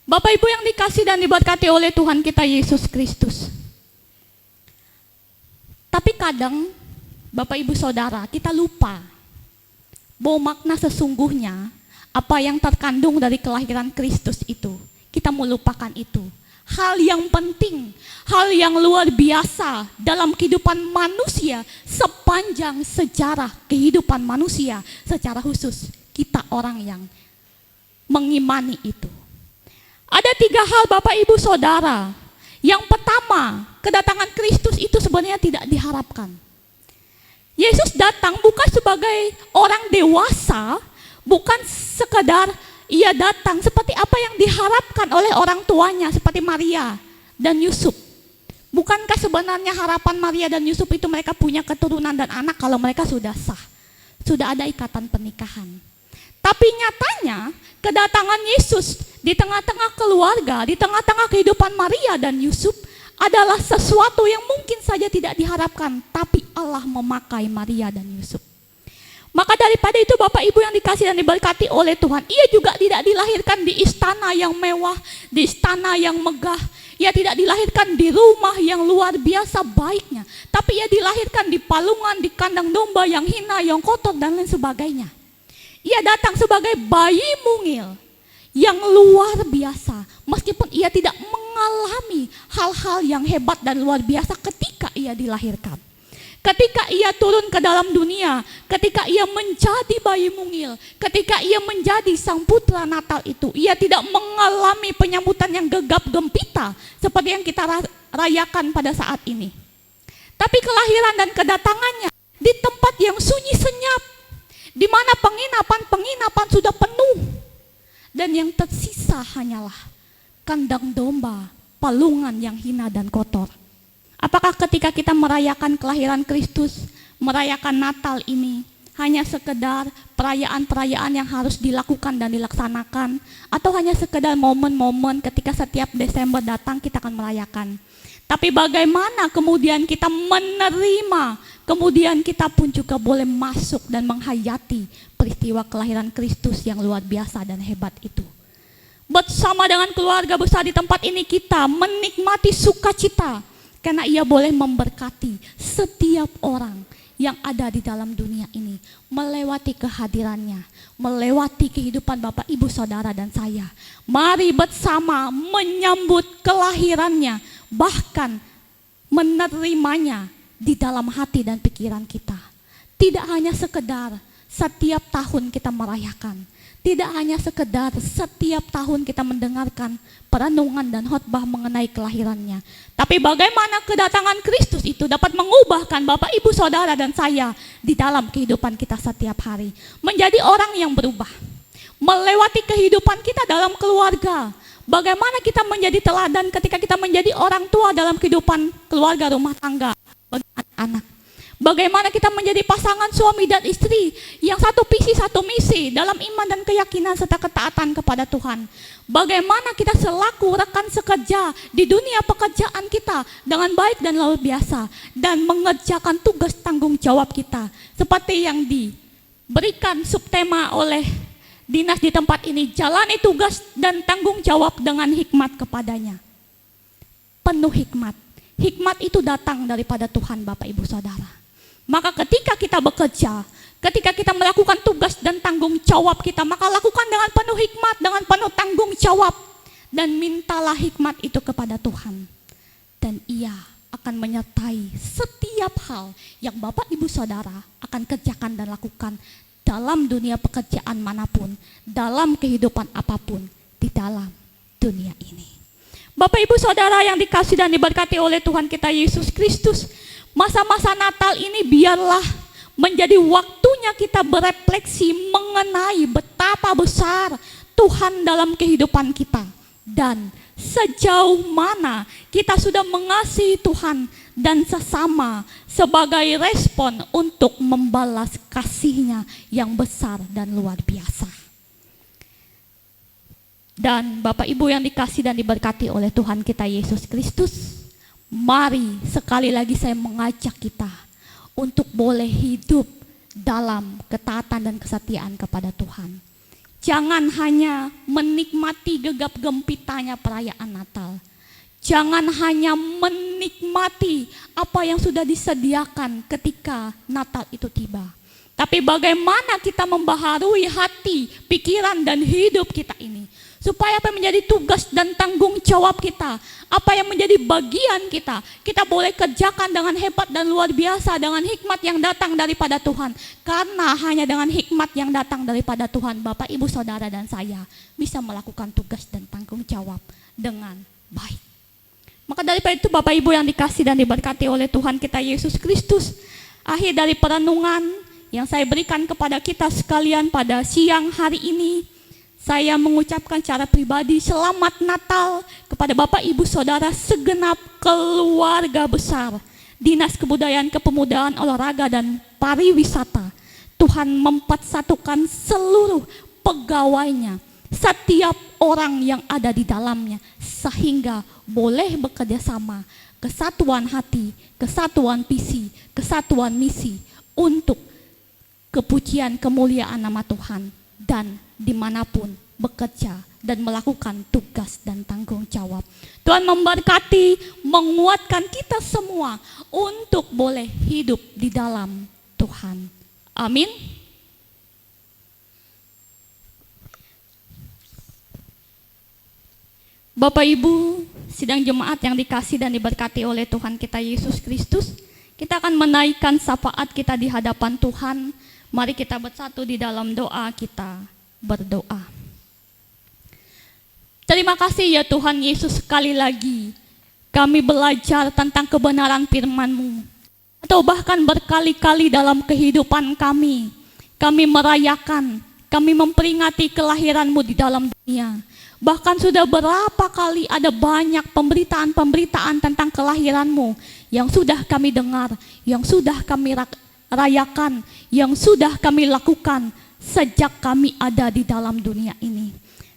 Bapak Ibu yang dikasih dan diberkati oleh Tuhan kita Yesus Kristus. Tapi kadang Bapak Ibu Saudara, kita lupa bahwa makna sesungguhnya apa yang terkandung dari kelahiran Kristus itu, kita melupakan itu. Hal yang penting, hal yang luar biasa dalam kehidupan manusia sepanjang sejarah kehidupan manusia, secara khusus kita orang yang mengimani itu. Ada 3 hal Bapak Ibu Saudara. Yang pertama, kedatangan Kristus itu sebenarnya tidak diharapkan. Yesus datang bukan sebagai orang dewasa, bukan sekedar ia datang seperti apa yang diharapkan oleh orang tuanya seperti Maria dan Yusuf. Bukankah sebenarnya harapan Maria dan Yusuf itu mereka punya keturunan dan anak kalau mereka sudah sah, sudah ada ikatan pernikahan. Tapi nyatanya kedatangan Yesus di tengah-tengah keluarga, di tengah-tengah kehidupan Maria dan Yusuf adalah sesuatu yang mungkin saja tidak diharapkan, tapi Allah memakai Maria dan Yusuf. Maka daripada itu Bapak Ibu yang dikasih dan diberkati oleh Tuhan, ia juga tidak dilahirkan di istana yang mewah, di istana yang megah. Ia tidak dilahirkan di rumah yang luar biasa baiknya, tapi ia dilahirkan di palungan, di kandang domba yang hina, yang kotor dan lain sebagainya. Ia datang sebagai bayi mungil yang luar biasa, meskipun ia tidak mengalami hal-hal yang hebat dan luar biasa ketika ia dilahirkan. Ketika ia turun ke dalam dunia, ketika ia menjadi bayi mungil, ketika ia menjadi sang putra Natal itu, ia tidak mengalami penyambutan yang gegap gempita seperti yang kita rayakan pada saat ini. Tapi kelahiran dan kedatangannya di tempat yang sunyi senyap, di mana penginapan sudah penuh, dan yang tersisa hanyalah kandang domba, palungan yang hina dan kotor. Apakah ketika kita merayakan kelahiran Kristus, merayakan Natal ini hanya sekedar perayaan-perayaan yang harus dilakukan dan dilaksanakan, atau hanya sekedar momen-momen ketika setiap Desember datang kita akan merayakan? Tapi bagaimana kemudian kita menerima, kemudian kita pun juga boleh masuk dan menghayati peristiwa kelahiran Kristus yang luar biasa dan hebat itu. Bersama dengan keluarga besar di tempat ini kita menikmati sukacita, karena ia boleh memberkati setiap orang yang ada di dalam dunia ini, melewati kehadirannya, melewati kehidupan Bapak Ibu Saudara dan saya. Mari bersama menyambut kelahirannya, bahkan menerimanya di dalam hati dan pikiran kita. Tidak hanya sekedar setiap tahun kita merayakan, tidak hanya sekedar setiap tahun kita mendengarkan perenungan dan khotbah mengenai kelahirannya, tapi bagaimana kedatangan Kristus itu dapat mengubahkan Bapak Ibu Saudara dan saya di dalam kehidupan kita setiap hari, menjadi orang yang berubah, melewati kehidupan kita dalam keluarga, Bagaimana kita menjadi teladan ketika kita menjadi orang tua dalam kehidupan keluarga rumah tangga bagi anak-anak. Bagaimana kita menjadi pasangan suami dan istri yang satu visi satu misi dalam iman dan keyakinan serta ketaatan kepada Tuhan. Bagaimana kita selaku rekan sekerja di dunia pekerjaan kita dengan baik dan luar biasa dan mengerjakan tugas tanggung jawab kita seperti yang diberikan subtema oleh dinas di tempat ini, jalani tugas dan tanggung jawab dengan hikmat kepadanya. Penuh hikmat. Hikmat itu datang daripada Tuhan, Bapak Ibu Saudara. Maka ketika kita bekerja, ketika kita melakukan tugas dan tanggung jawab kita, maka lakukan dengan penuh hikmat, dengan penuh tanggung jawab. Dan mintalah hikmat itu kepada Tuhan. Dan Ia akan menyertai setiap hal yang Bapak Ibu Saudara akan kerjakan dan lakukan dalam dunia pekerjaan manapun, dalam kehidupan apapun, di dalam dunia ini. Bapak Ibu Saudara yang dikasihi dan diberkati oleh Tuhan kita Yesus Kristus, masa-masa Natal ini biarlah menjadi waktunya kita berefleksi mengenai betapa besar Tuhan dalam kehidupan kita. Dan sejauh mana kita sudah mengasihi Tuhan dan sesama sebagai respon untuk membalas kasih-Nya yang besar dan luar biasa. Dan Bapak Ibu yang dikasihi dan diberkati oleh Tuhan kita Yesus Kristus, mari sekali lagi saya mengajak kita untuk boleh hidup dalam ketaatan dan kesetiaan kepada Tuhan. Jangan hanya menikmati gegap gempitanya perayaan Natal. Jangan hanya menikmati apa yang sudah disediakan ketika Natal itu tiba. Tapi bagaimana kita membaharui hati, pikiran, dan hidup kita ini. Supaya apa yang menjadi tugas dan tanggung jawab kita, apa yang menjadi bagian kita, kita boleh kerjakan dengan hebat dan luar biasa, dengan hikmat yang datang daripada Tuhan. Karena hanya dengan hikmat yang datang daripada Tuhan, Bapak, Ibu, Saudara, dan saya bisa melakukan tugas dan tanggung jawab dengan baik. Maka daripada itu Bapak Ibu yang dikasihi dan diberkati oleh Tuhan kita Yesus Kristus, akhir dari perenungan yang saya berikan kepada kita sekalian pada siang hari ini, saya mengucapkan secara pribadi selamat Natal kepada Bapak Ibu Saudara segenap keluarga besar Dinas Kebudayaan, Kepemudaan, Olahraga, dan Pariwisata. Tuhan mempersatukan seluruh pegawainya, setiap orang yang ada di dalamnya, sehingga boleh bekerja sama, kesatuan hati, kesatuan visi, kesatuan misi untuk kepujian kemuliaan nama Tuhan, dan dimanapun bekerja dan melakukan tugas dan tanggung jawab. Tuhan memberkati, menguatkan kita semua untuk boleh hidup di dalam Tuhan. Amin. Bapak Ibu, sidang jemaat yang dikasihi dan diberkati oleh Tuhan kita Yesus Kristus, kita akan menaikkan syafaat kita di hadapan Tuhan. Mari kita bersatu di dalam doa, kita berdoa. Terima kasih ya Tuhan Yesus, sekali lagi kami belajar tentang kebenaran firman-Mu. Atau bahkan berkali-kali dalam kehidupan kami merayakan, kami memperingati kelahiran-Mu di dalam dunia. Bahkan sudah berapa kali ada banyak pemberitaan-pemberitaan tentang kelahiran-Mu yang sudah kami dengar, yang sudah kami rayakan, yang sudah kami lakukan sejak kami ada di dalam dunia ini.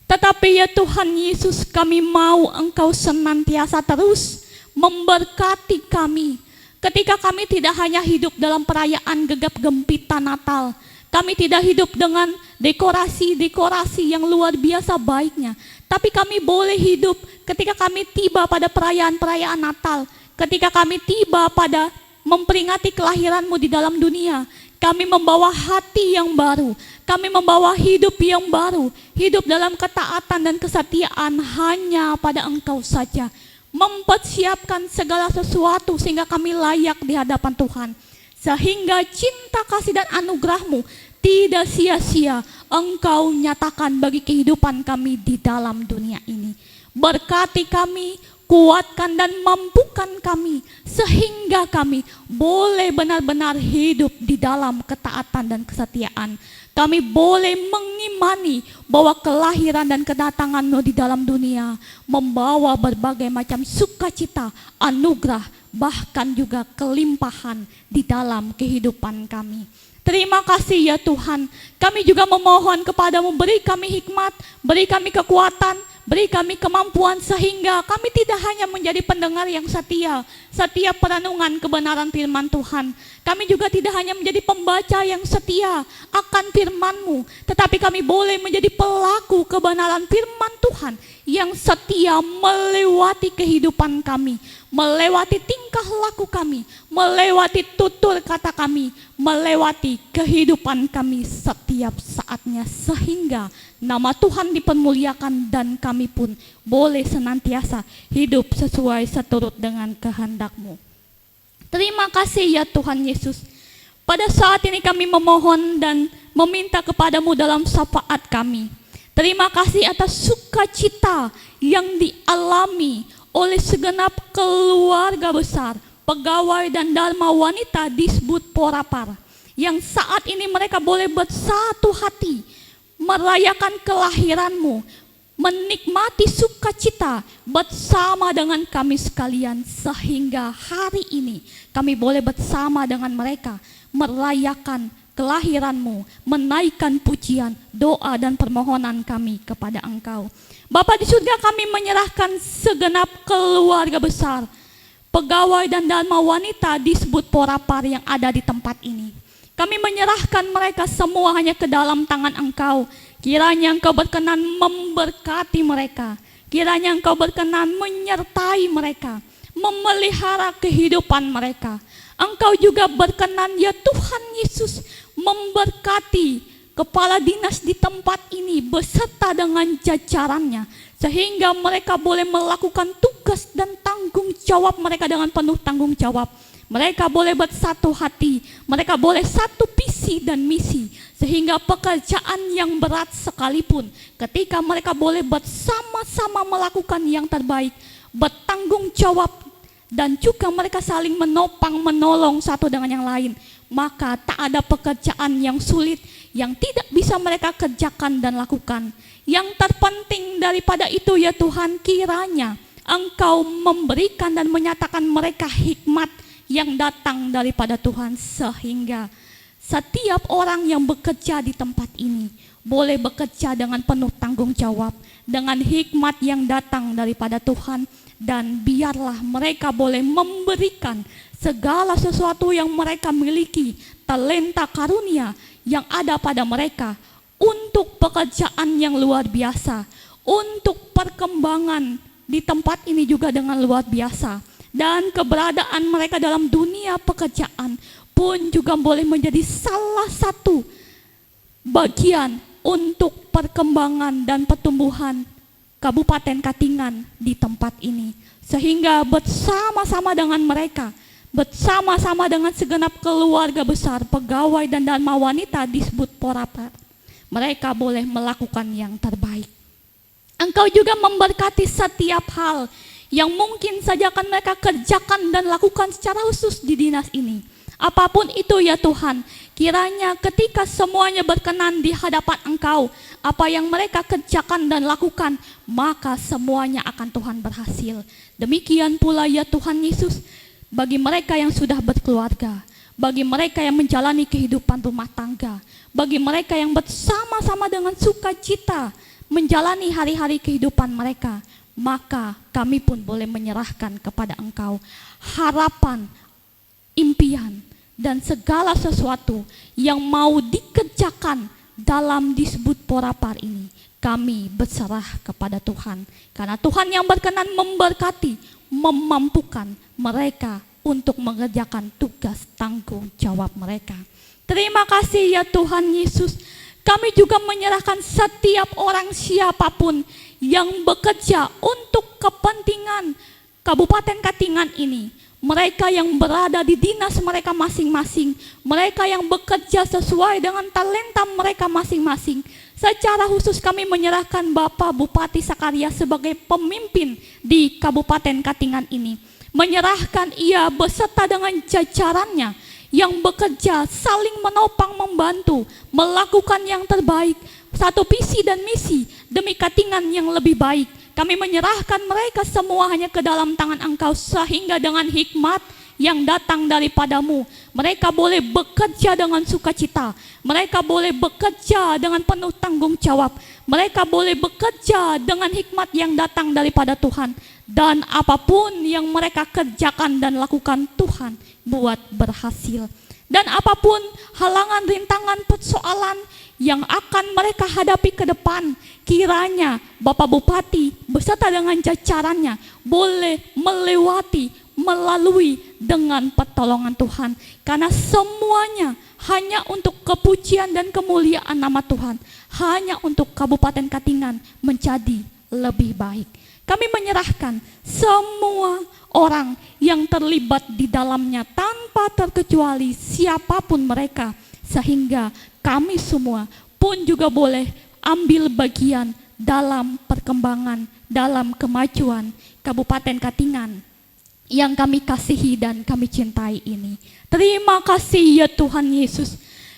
Tetapi ya Tuhan Yesus, kami mau Engkau senantiasa terus memberkati kami. Ketika kami tidak hanya hidup dalam perayaan gegap gempita Natal, kami tidak hidup dengan dekorasi-dekorasi yang luar biasa baiknya, tapi kami boleh hidup ketika kami tiba pada perayaan-perayaan Natal, ketika kami tiba pada memperingati kelahiran-Mu di dalam dunia. Kami membawa hati yang baru, kami membawa hidup yang baru, hidup dalam ketaatan dan kesetiaan hanya pada Engkau saja. Mempersiapkan segala sesuatu sehingga kami layak di hadapan Tuhan. Sehingga cinta kasih dan anugerah-Mu tidak sia-sia Engkau nyatakan bagi kehidupan kami di dalam dunia ini. Berkati kami, kuatkan dan mampukan kami sehingga kami boleh benar-benar hidup di dalam ketaatan dan kesetiaan. kami boleh mengimani bahwa kelahiran dan kedatangan-Mu di dalam dunia membawa berbagai macam sukacita, anugerah, bahkan juga kelimpahan di dalam kehidupan kami. Terima kasih ya Tuhan, kami juga memohon kepadamu, beri kami hikmat, beri kami kekuatan, beri kami kemampuan sehingga kami tidak hanya menjadi pendengar yang setia setiap perenungan kebenaran firman Tuhan. Kami juga tidak hanya menjadi pembaca yang setia akan firman-Mu, tetapi kami boleh menjadi pelaku kebenaran firman Tuhan yang setia melewati kehidupan kami, melewati tingkah laku kami, melewati tutur kata kami, melewati kehidupan kami setiap saatnya, sehingga nama Tuhan dipermuliakan dan kami pun boleh senantiasa hidup sesuai seturut dengan kehendak-Mu. Terima kasih ya Tuhan Yesus. Pada saat ini kami memohon dan meminta kepadamu dalam syafaat kami. Terima kasih atas sukacita yang dialami oleh segenap keluarga besar, pegawai dan dharma wanita disebut Porapar, yang saat ini mereka boleh bersatu hati merayakan kelahiran-Mu, menikmati sukacita bersama dengan kami sekalian, sehingga hari ini kami boleh bersama dengan mereka merayakan kelahiran-Mu, menaikkan pujian, doa dan permohonan kami kepada Engkau. Bapa di surga, kami menyerahkan segenap keluarga besar, pegawai dan dharma wanita disebut Porapar yang ada di tempat ini. Kami menyerahkan mereka semua hanya ke dalam tangan Engkau. Kiranya Engkau berkenan memberkati mereka. Kiranya Engkau berkenan menyertai mereka, memelihara kehidupan mereka. Engkau juga berkenan ya Tuhan Yesus memberkati kepala dinas di tempat ini beserta dengan jajarannya, sehingga mereka boleh melakukan tugas dan tanggung jawab mereka dengan penuh tanggung jawab. Mereka boleh bersatu hati, mereka boleh satu visi dan misi, sehingga pekerjaan yang berat sekalipun ketika mereka boleh bersama-sama melakukan yang terbaik, bertanggung jawab, dan juga mereka saling menopang menolong satu dengan yang lain, maka tak ada pekerjaan yang sulit yang tidak bisa mereka kerjakan dan lakukan. Yang terpenting daripada itu ya Tuhan, kiranya Engkau memberikan dan menyatakan mereka hikmat yang datang daripada Tuhan, sehingga setiap orang yang bekerja di tempat ini boleh bekerja dengan penuh tanggung jawab, dengan hikmat yang datang daripada Tuhan, dan biarlah mereka boleh memberikan segala sesuatu yang mereka miliki, talenta karunia yang ada pada mereka untuk pekerjaan yang luar biasa, untuk perkembangan di tempat ini juga dengan luar biasa. Dan keberadaan mereka dalam dunia pekerjaan pun juga boleh menjadi salah satu bagian untuk perkembangan dan pertumbuhan Kabupaten Katingan di tempat ini. Sehingga bersama-sama dengan mereka, bersama-sama dengan segenap keluarga besar, pegawai dan dharma wanita disebut Porapar, mereka boleh melakukan yang terbaik. Engkau juga memberkati setiap hal yang mungkin saja akan mereka kerjakan dan lakukan secara khusus di dinas ini. Apapun itu ya Tuhan, kiranya ketika semuanya berkenan di hadapan Engkau, apa yang mereka kerjakan dan lakukan, maka semuanya akan Tuhan berhasil. Demikian pula ya Tuhan Yesus, bagi mereka yang sudah berkeluarga, bagi mereka yang menjalani kehidupan rumah tangga, bagi mereka yang bersama-sama dengan sukacita menjalani hari-hari kehidupan mereka, maka kami pun boleh menyerahkan kepada Engkau harapan, impian, dan segala sesuatu yang mau dikerjakan dalam disebut Porapar ini. Kami berserah kepada Tuhan, karena Tuhan yang berkenan memberkati, memampukan mereka untuk mengerjakan tugas tanggung jawab mereka. Terima kasih ya Tuhan Yesus. Kami juga menyerahkan setiap orang siapapun yang bekerja untuk kepentingan Kabupaten Katingan ini. Mereka yang berada di dinas mereka masing-masing, mereka yang bekerja sesuai dengan talenta mereka masing-masing. Secara khusus kami menyerahkan Bapak Bupati Sakarya sebagai pemimpin di Kabupaten Katingan ini. Menyerahkan ia beserta dengan jajarannya yang bekerja, saling menopang, membantu, melakukan yang terbaik, satu visi dan misi demi kepentingan yang lebih baik. Kami menyerahkan mereka semua hanya ke dalam tangan Engkau, sehingga dengan hikmat yang datang daripadamu, mereka boleh bekerja dengan sukacita, mereka boleh bekerja dengan penuh tanggung jawab, mereka boleh bekerja dengan hikmat yang datang daripada Tuhan, dan apapun yang mereka kerjakan dan lakukan, Tuhan buat berhasil. Dan apapun halangan, rintangan, persoalan yang akan mereka hadapi ke depan, kiranya Bapak Bupati beserta dengan jajarannya boleh melewati, melalui dengan pertolongan Tuhan, karena semuanya hanya untuk kepujian dan kemuliaan nama Tuhan, hanya untuk Kabupaten Katingan menjadi lebih baik. Kami menyerahkan semua orang yang terlibat di dalamnya tanpa terkecuali siapapun mereka, sehingga kami semua pun juga boleh ambil bagian dalam perkembangan, dalam kemajuan Kabupaten Katingan yang kami kasihi dan kami cintai ini. Terima kasih ya Tuhan Yesus.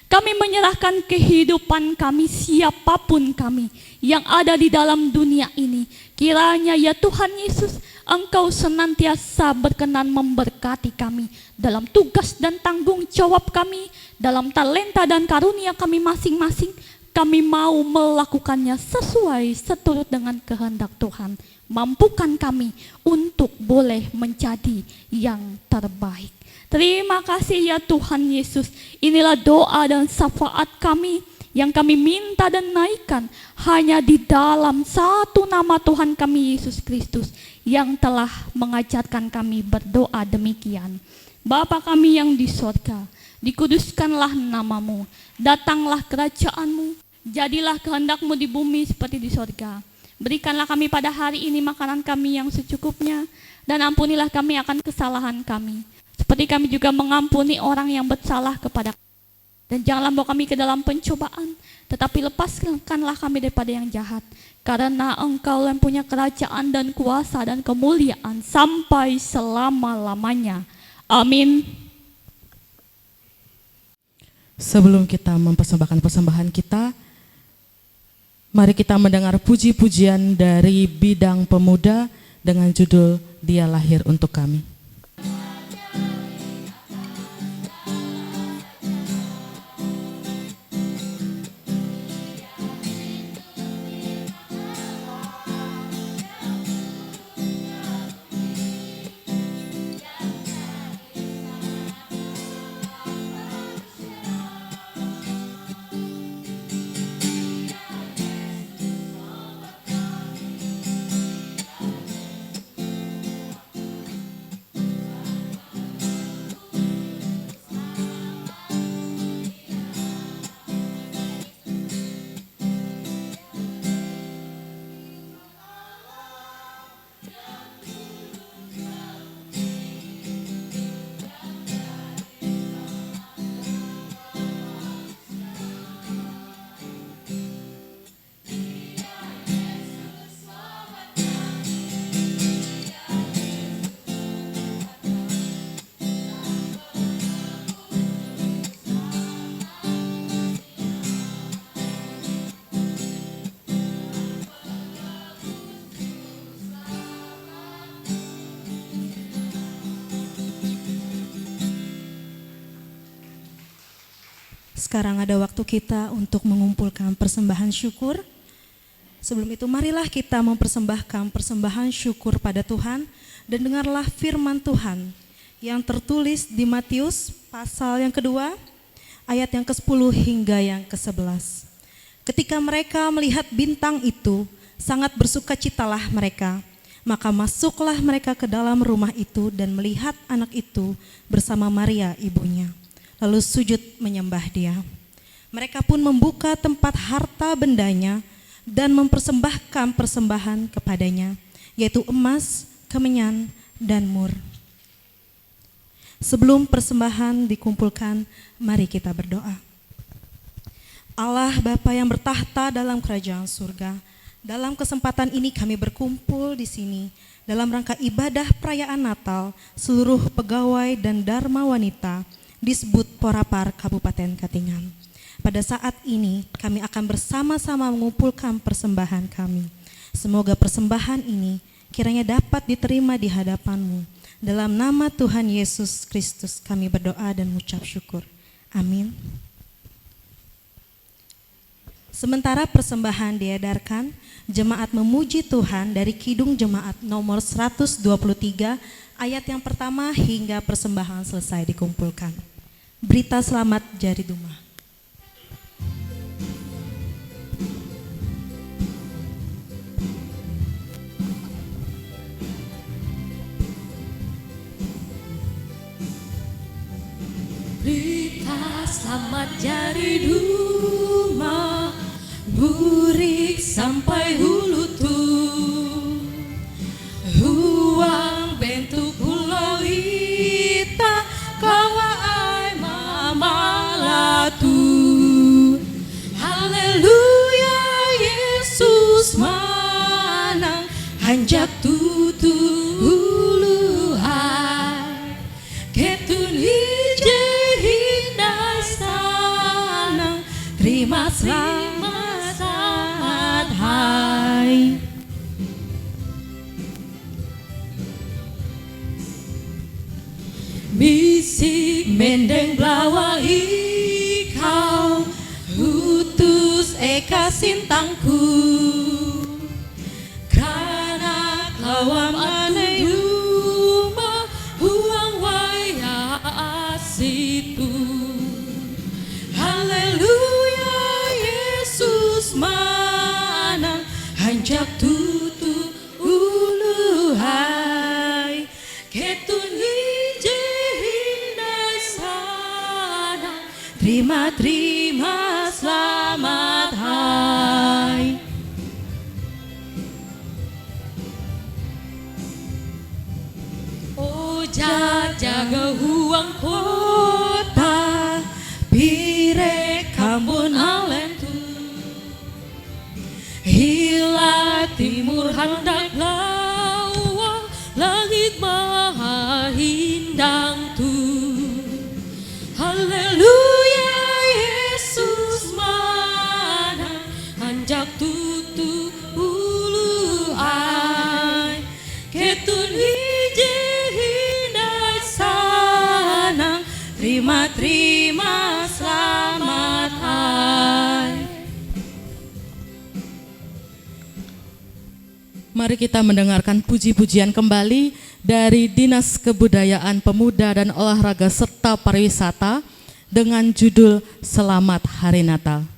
Kami menyerahkan kehidupan kami, siapapun kami yang ada di dalam dunia ini. Kiranya ya Tuhan Yesus, Engkau senantiasa berkenan memberkati kami dalam tugas dan tanggung jawab kami, dalam talenta dan karunia kami masing-masing. Kami mau melakukannya sesuai seturut dengan kehendak Tuhan. Mampukan kami untuk boleh menjadi yang terbaik. Terima kasih ya Tuhan Yesus. Inilah doa dan syafaat kami yang kami minta dan naikkan hanya di dalam satu nama Tuhan kami Yesus Kristus yang telah mengajarkan kami berdoa demikian. Bapa kami yang di sorga, dikuduskanlah namamu, datanglah kerajaanmu, jadilah kehendakmu di bumi seperti di sorga. Berikanlah kami pada hari ini makanan kami yang secukupnya, dan ampunilah kami akan kesalahan kami, seperti kami juga mengampuni orang yang bersalah kepada kami. Dan janganlah bawa kami ke dalam pencobaan, tetapi lepaskanlah kami daripada yang jahat, karena Engkau yang punya kerajaan dan kuasa dan kemuliaan sampai selama-lamanya. Amin. Sebelum kita mempersembahkan persembahan kita, mari kita mendengar puji-pujian dari bidang pemuda dengan judul Dia Lahir Untuk Kami. Sekarang ada waktu kita untuk mengumpulkan persembahan syukur. Sebelum itu marilah kita mempersembahkan persembahan syukur pada Tuhan dan dengarlah firman Tuhan yang tertulis di Matius pasal yang kedua ayat yang ke-10 hingga yang ke-11. Ketika mereka melihat bintang itu, sangat bersukacitalah mereka. Maka masuklah mereka ke dalam rumah itu dan melihat anak itu bersama Maria ibunya. Lalu sujud menyembah dia. Mereka pun membuka tempat harta bendanya dan mempersembahkan persembahan kepadanya, yaitu emas, kemenyan, dan mur. Sebelum persembahan dikumpulkan, mari kita berdoa. Allah Bapa yang bertahta dalam kerajaan surga, dalam kesempatan ini kami berkumpul di sini dalam rangka ibadah perayaan Natal. Seluruh pegawai dan dharma wanita Disbut Porapar Kabupaten Katingan. Pada saat ini kami akan bersama-sama mengumpulkan persembahan kami. Semoga persembahan ini kiranya dapat diterima di hadapan-Mu. Dalam nama Tuhan Yesus Kristus kami berdoa dan mengucap syukur. Amin. Sementara persembahan diedarkan, jemaat memuji Tuhan dari Kidung Jemaat nomor 123 ayat yang pertama hingga persembahan selesai dikumpulkan. Berita selamat Jari Dumah. Berita selamat Jari Dumah, burik sampai hulutu, huang bentuk pulau ita, kawa ai mamalatu. Haleluya, Yesus manang, hanjak tutu hulu hai, ketun hije hinda sanang, terima selamat hai. Bisik mendeng blawa ikau, utus eka sintangku, karena kawam aneh rumah huang waya asitu. Haleluya, Yesus manang, hanjak tutu ulu hai, ketun hije hindai sana, terima selamat hai. Oh jaga huang kota, pire kambun alentu, hila timur handak lawa, langit maha hindang tu. Haleluya, Yesus mana, hanjak tutu ulu ai, ketun hije hindai sanang, terima selamat hai. Mari kita mendengarkan puji-pujian kembali dari Dinas Kebudayaan Pemuda dan Olahraga serta Pariwisata dengan judul Selamat Hari Natal. Haleluya,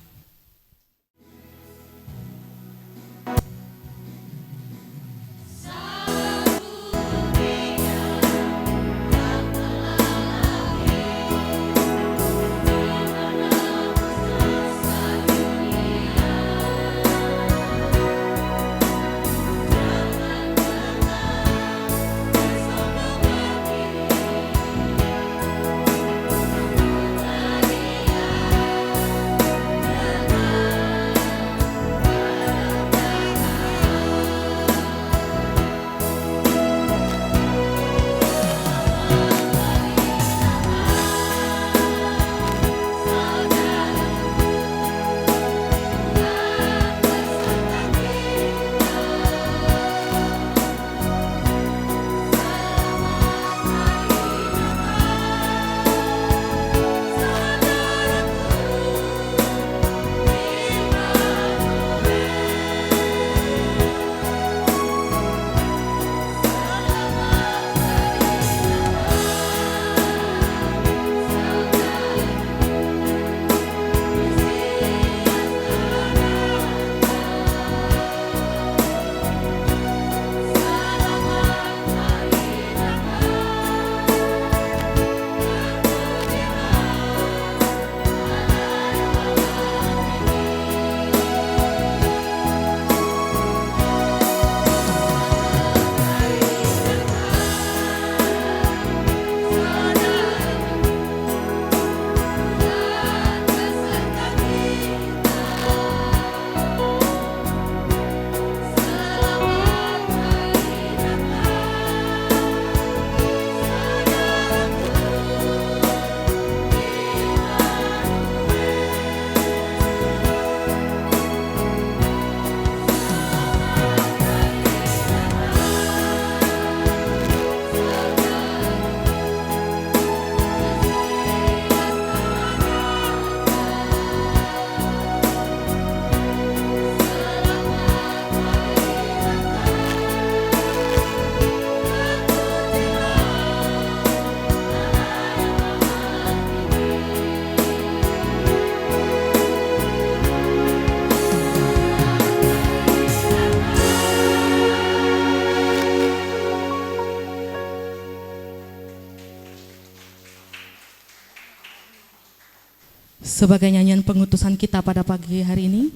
Sebagai nyanyian pengutusan kita pada pagi hari ini,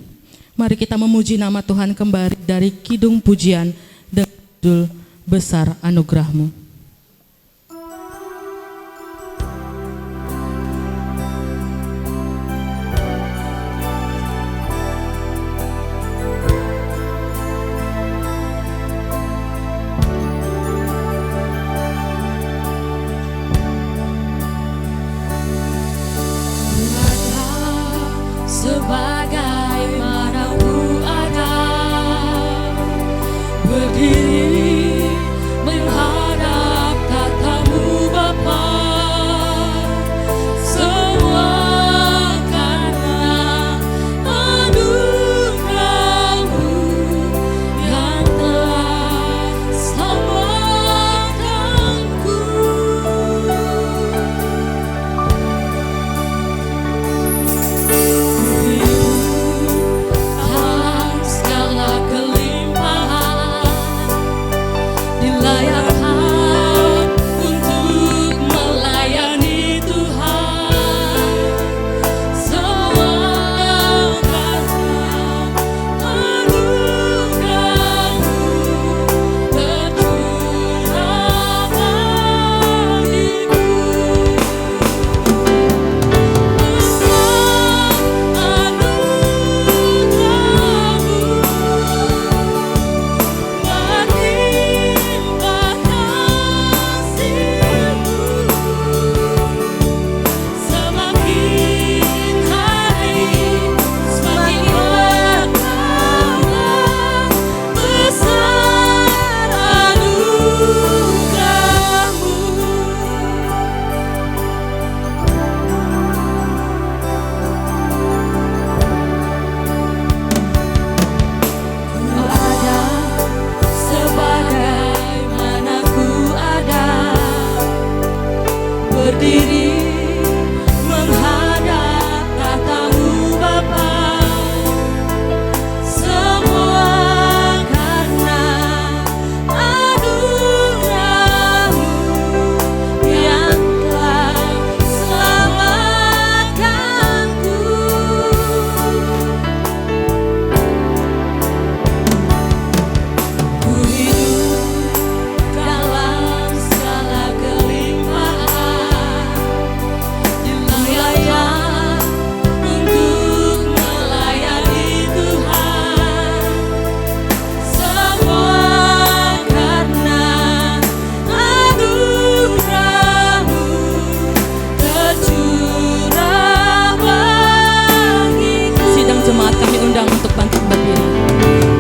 mari kita memuji nama Tuhan kembali dari Kidung Pujian dengan judul Besar Anugerah-Mu. Sebagaimana ku ada berdiri menghadap tatamu Bapa, semua karena anugerah-Mu yang telah selamatkanku. Dalam segala kelimpahan dilayakkan untuk melayani Tuhan, semua karena anugerah-Mu tercurah bagiku. Sebagaimana ku ada berdiri menghadap tatamu Bapa, semua karena anugerah-Mu yang telah selamatkanku. Ku hidup dalam segala kelimpahan, dilayakkan untuk melayani Tuhan, semua karena anugerah-Mu tercurah bagiku. Sidang jemaat kami undang untuk bangkit berdiri.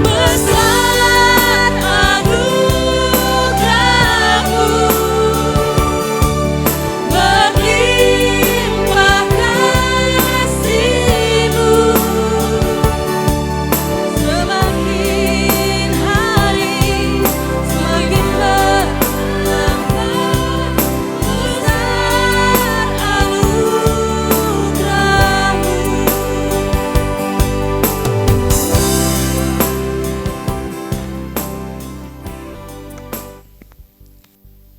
Besar anugerah-Mu, berlimpah kasih-Mu, semakin hari semakin berlimpah. Besar anugerah-Mu.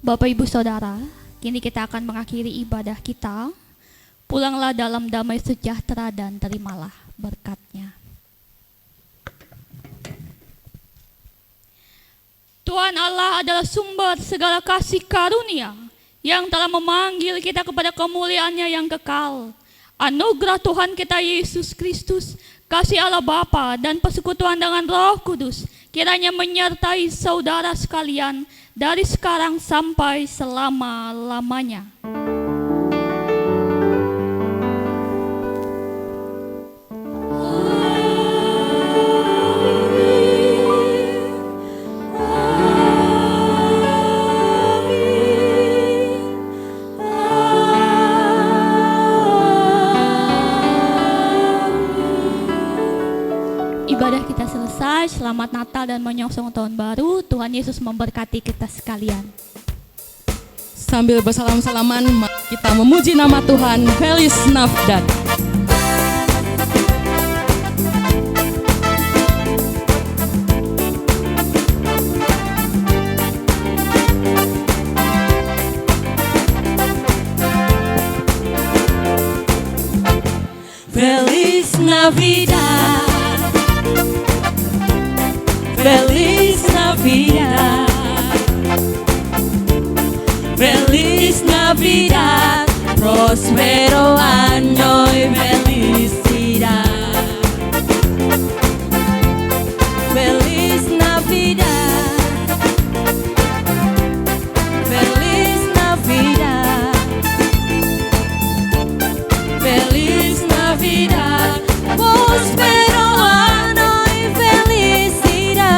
Bapak Ibu Saudara, kini kita akan mengakhiri ibadah kita. Pulanglah dalam damai sejahtera dan terimalah berkat-Nya. Tuhan Allah adalah sumber segala kasih karunia yang telah memanggil kita kepada kemuliaan-Nya yang kekal. Anugerah Tuhan kita Yesus Kristus, kasih Allah Bapa dan persekutuan dengan Roh Kudus kiranya menyertai saudara sekalian dari sekarang sampai selama-lamanya. Ibadah kita selesai. Selamat Natal dan menyongsong tahun baru. Tuhan Yesus memberkati kita sekalian. Sambil bersalam-salaman, mari kita memuji nama Tuhan. Feliz Navidad. Navidad, Feliz Navidad, Feliz Navidad, próspero año y felicidad. Feliz Navidad, Feliz Navidad, Feliz Navidad, próspero año y felicidad.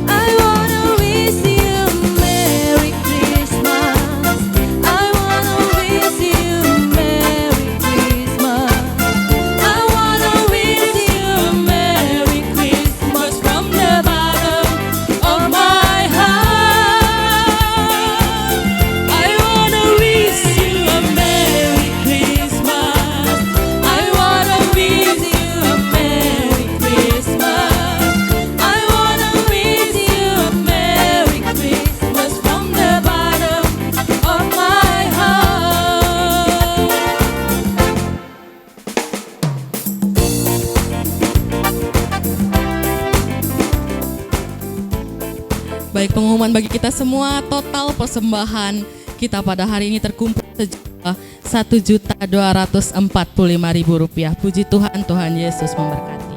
I wanna wish you Merry Christmas. I wanna wish you Merry Christmas. I wanna wish you Merry Christmas from the bottom of my heart. I wanna wish you a Merry Christmas. I wanna wish you a Merry Christmas. I wanna wish you a Merry Christmas from the bottom of my heart. Baik, pengumuman bagi kita semua, total persembahan kita pada hari ini terkumpul sejumlah Rp1.245.000. Puji Tuhan, Tuhan Yesus memberkati.